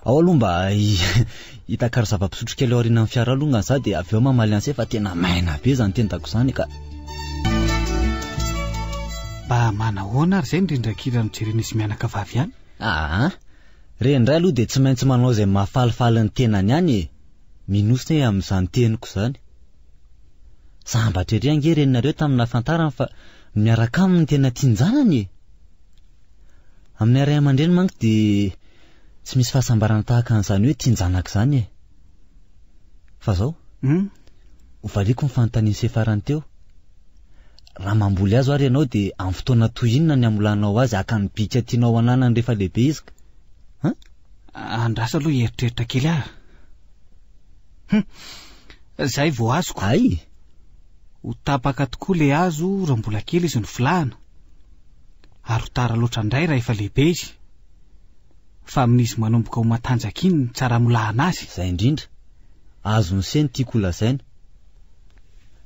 ao aloha mba hitakary zava-pisotro kely ao aoriana amin'ny fiara alongany za dia avy eo mamaly an'izay fa tena maina be zany tendako zany ka. Mba manahoana ary zay indrindra kira mijerena izy mianaka vavy ihany? Rendray aloha dia tsy maintsy manao izay mahafalifaly ny tenany ihany e. Minosina amin'izany teniko zany. Sambatra ery ange reninareo tamin'ny nahafantarana fa miaraka aminy tena tianjanany e. Amin'ny ray aman-dreny manko dia tsy misy fahasambarana tahaka an'izany hoe tianjanaka izany e. Fa zao hovaliako ny fanontaniany se farany teo. Raha mamboly azy ary ianao dia amin'ny fotoana toy inona ny amolanao azy haka ny bika tianao ananany rehefa lehibe izy ka? Andrasa aloha eritreritra kely ah. Zay vao azoko. Ay, ho tapaka tokoa le azo raha mbola kely izy no filahana. Ary ho tara loatra indray raha efa lehibe izy. Fa amin'izy manomboka ho matanjaka iny tsara molahana azy. izay indrindra. Azo ny seny tiako lazaina.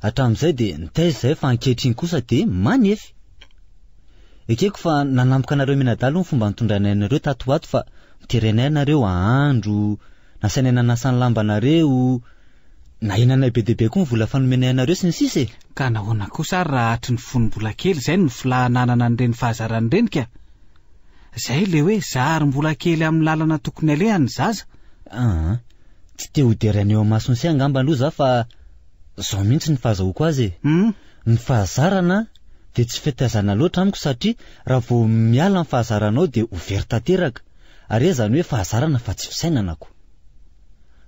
Hatramin'izay dia nitaiza izay fa ankehitriny kosa dia manefy. Ekeko fa nanampoka anareo menadalo ny fomba nitondranay anareo tato ato fa miterenay anareo ahandro, nasainay nanasa ny lambanareo, na inanay be dia be koa ny vola fanomenay anareo sy ny sisa e. Ka nahoana kosa ary raha hatry ny fonom-bola kely izay ny filahananana an'ireny fahazarany ireny ka. Zay le hoe zary-mbola kely amin'ny lalana tokony alehany zaza. Tsy te ho deraneo amin'ny masony sy angamba aloha za fa zao mihitsy ny fahazahoako azy e. Ny fahazarana dia tsy fitaizana loatra amiko satria raha vao miala ny fahazaranao dia ho very tanteraka. Ary zany hoe fahazarana fa tsy fisainanako.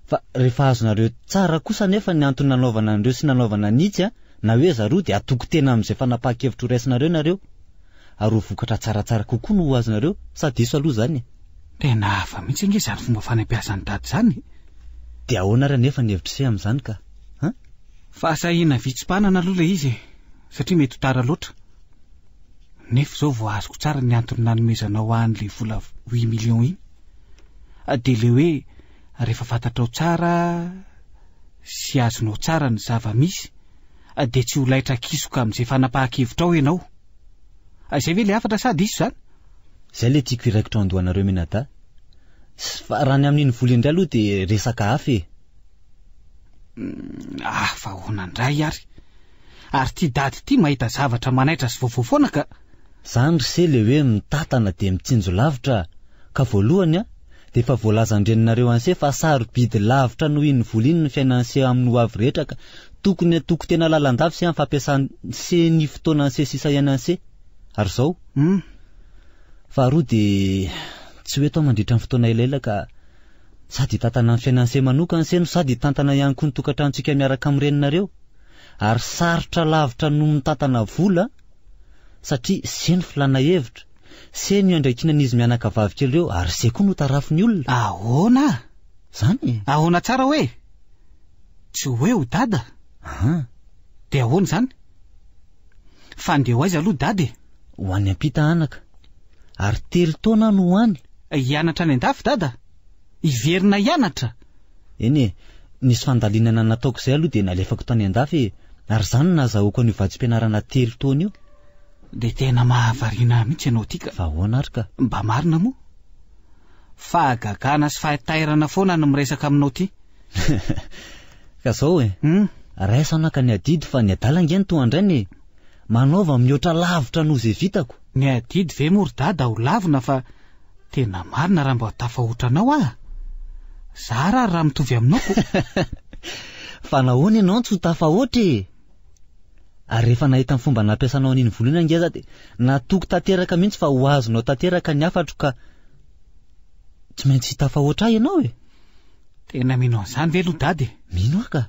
Fa rehefa azonareo tsara kosa nefa ny antony nanaovana an'ireo sy nanaovana nitsy na hoe zareo dia atoko tena amin'izay fanapahan-kevitro raisinareo nareo. Ary ho vokatra tsaratsara kokoa no ho azonareo sady iso aloha zany. Tena hafa mihitsy nge zany fomba fanampiasany dady zany. Dia ahoana ary nefa ny hevitra se amin'izany ka? Fahasahiana vitsim-panana aloha le izy satria mety ho tara loatra. Nefa zao vao azoko tsara ny antony nanomezanao an'le vola 8 millions iny. Dia le hoe rehefa fantatrao tsara sy azonao tsara ny zava-misy dia tsy ho laitra kisoka amin'izay fanapahan-kevitra ao ianao. Izay ve le hafatra sady iso zany? Izay le tiako iraikitra ao andohanareo menada. Fa raha ny amin'iny vola indray aloha dia resaka hafa e. Fa honandray ary. Ary ty dady ty mahita zavatra manaitra sy vaovao foana ka. Zany ry se le hoe mitatana dia mitsinjo lavitra. Ka voalohany dia efa voalazan-dreninareo anse fa sarobidy lavitra noho iny vola iny ny fiainanse amin'ny ho avy rehetra ka tokony atoko tena lalandava se amin'ny fampiasany se ny fotoana anse sisa iananse. Ary zao faharoa dia tsy hoe tao mandritra ny fotoana elaela ka sady tantana ny fiainanse manokana se no sady tantana ihany koa ny tokantranontsika miaraka amin'ny reninareo. Ary sarotra lavitra no mitantana vola satria se ny filana hevitra, se ny andraikinan'izy mianaka vavy kely ireo ary se koa no tarafiny olona. Ahoana? Zany? Ahoana tsara hoe? Tsy hoe ho dada? Dia ahoana zany? Fandeho aiza aloha dady? Ho any ampita anaka. Ary 3 taona no ho any. Hianatra any an-dafy dada? Hiverina hianatra? Eny e, nisy fandalinana nataoko izay aloha dia nalefako tany an-dafy ary zany nazahoako ny vatsim-pianarana 3 taona io. Dia tena mahavariana mihitsy ianao tika. Fa ahoana ary ka? Mba marina moa? Fahagagana sy fahatairana foana no miresaka aminao ty. Ka zao e. Raisana ka ny adidy fa ny adalangeny to andrainy manaova mihoatra lavitra noho izay vitako. Ny adidy ve mory dada ho lavina fa tena marina raha mba tafahotranao ah. Zara raha mitovy aminao ko. Fa nahoana ianao tsy ho tafahoatra e. Ary rehefa nahita ny fomba nampiasanao an'iny volana ngeza dia natoko tanteraka mihitsy fa ho azonao tanteraka ny hafatro ka tsy maintsy tafahoatra ianao e. Tena mino an'izany ve aloha dady? Mino aho ka.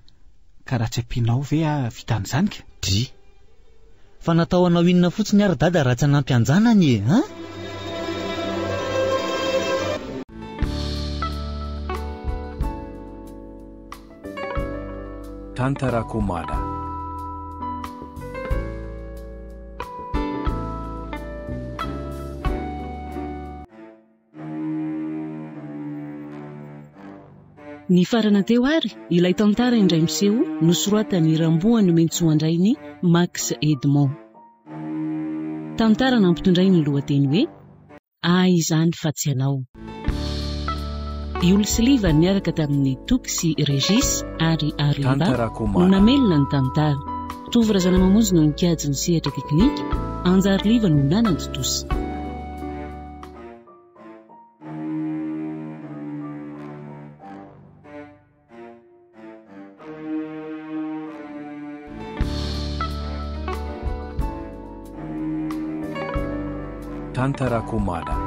Ka raha tsy ampianao ve vitan'izany ka? Dry. Fa natao anao inona fotsiny ary dada raha tsy hanampy anjanany e, ha? Tantarako mada. Ny farana teo ary ilay tantara indray miseho nosoratany Ramboany Mentsoandrainy Max Edmond. Tantara nampitondray ny lohateny hoe izany fa tsy ianao. Iolo Siliva niaraka tamin'ny Toky sy Regis ary Arliba no namelona ny tantara. Tovorazana mamonjy no nikajy ny sehatra teknika, Anja Arliva no nanantotosa. Tantara Komada.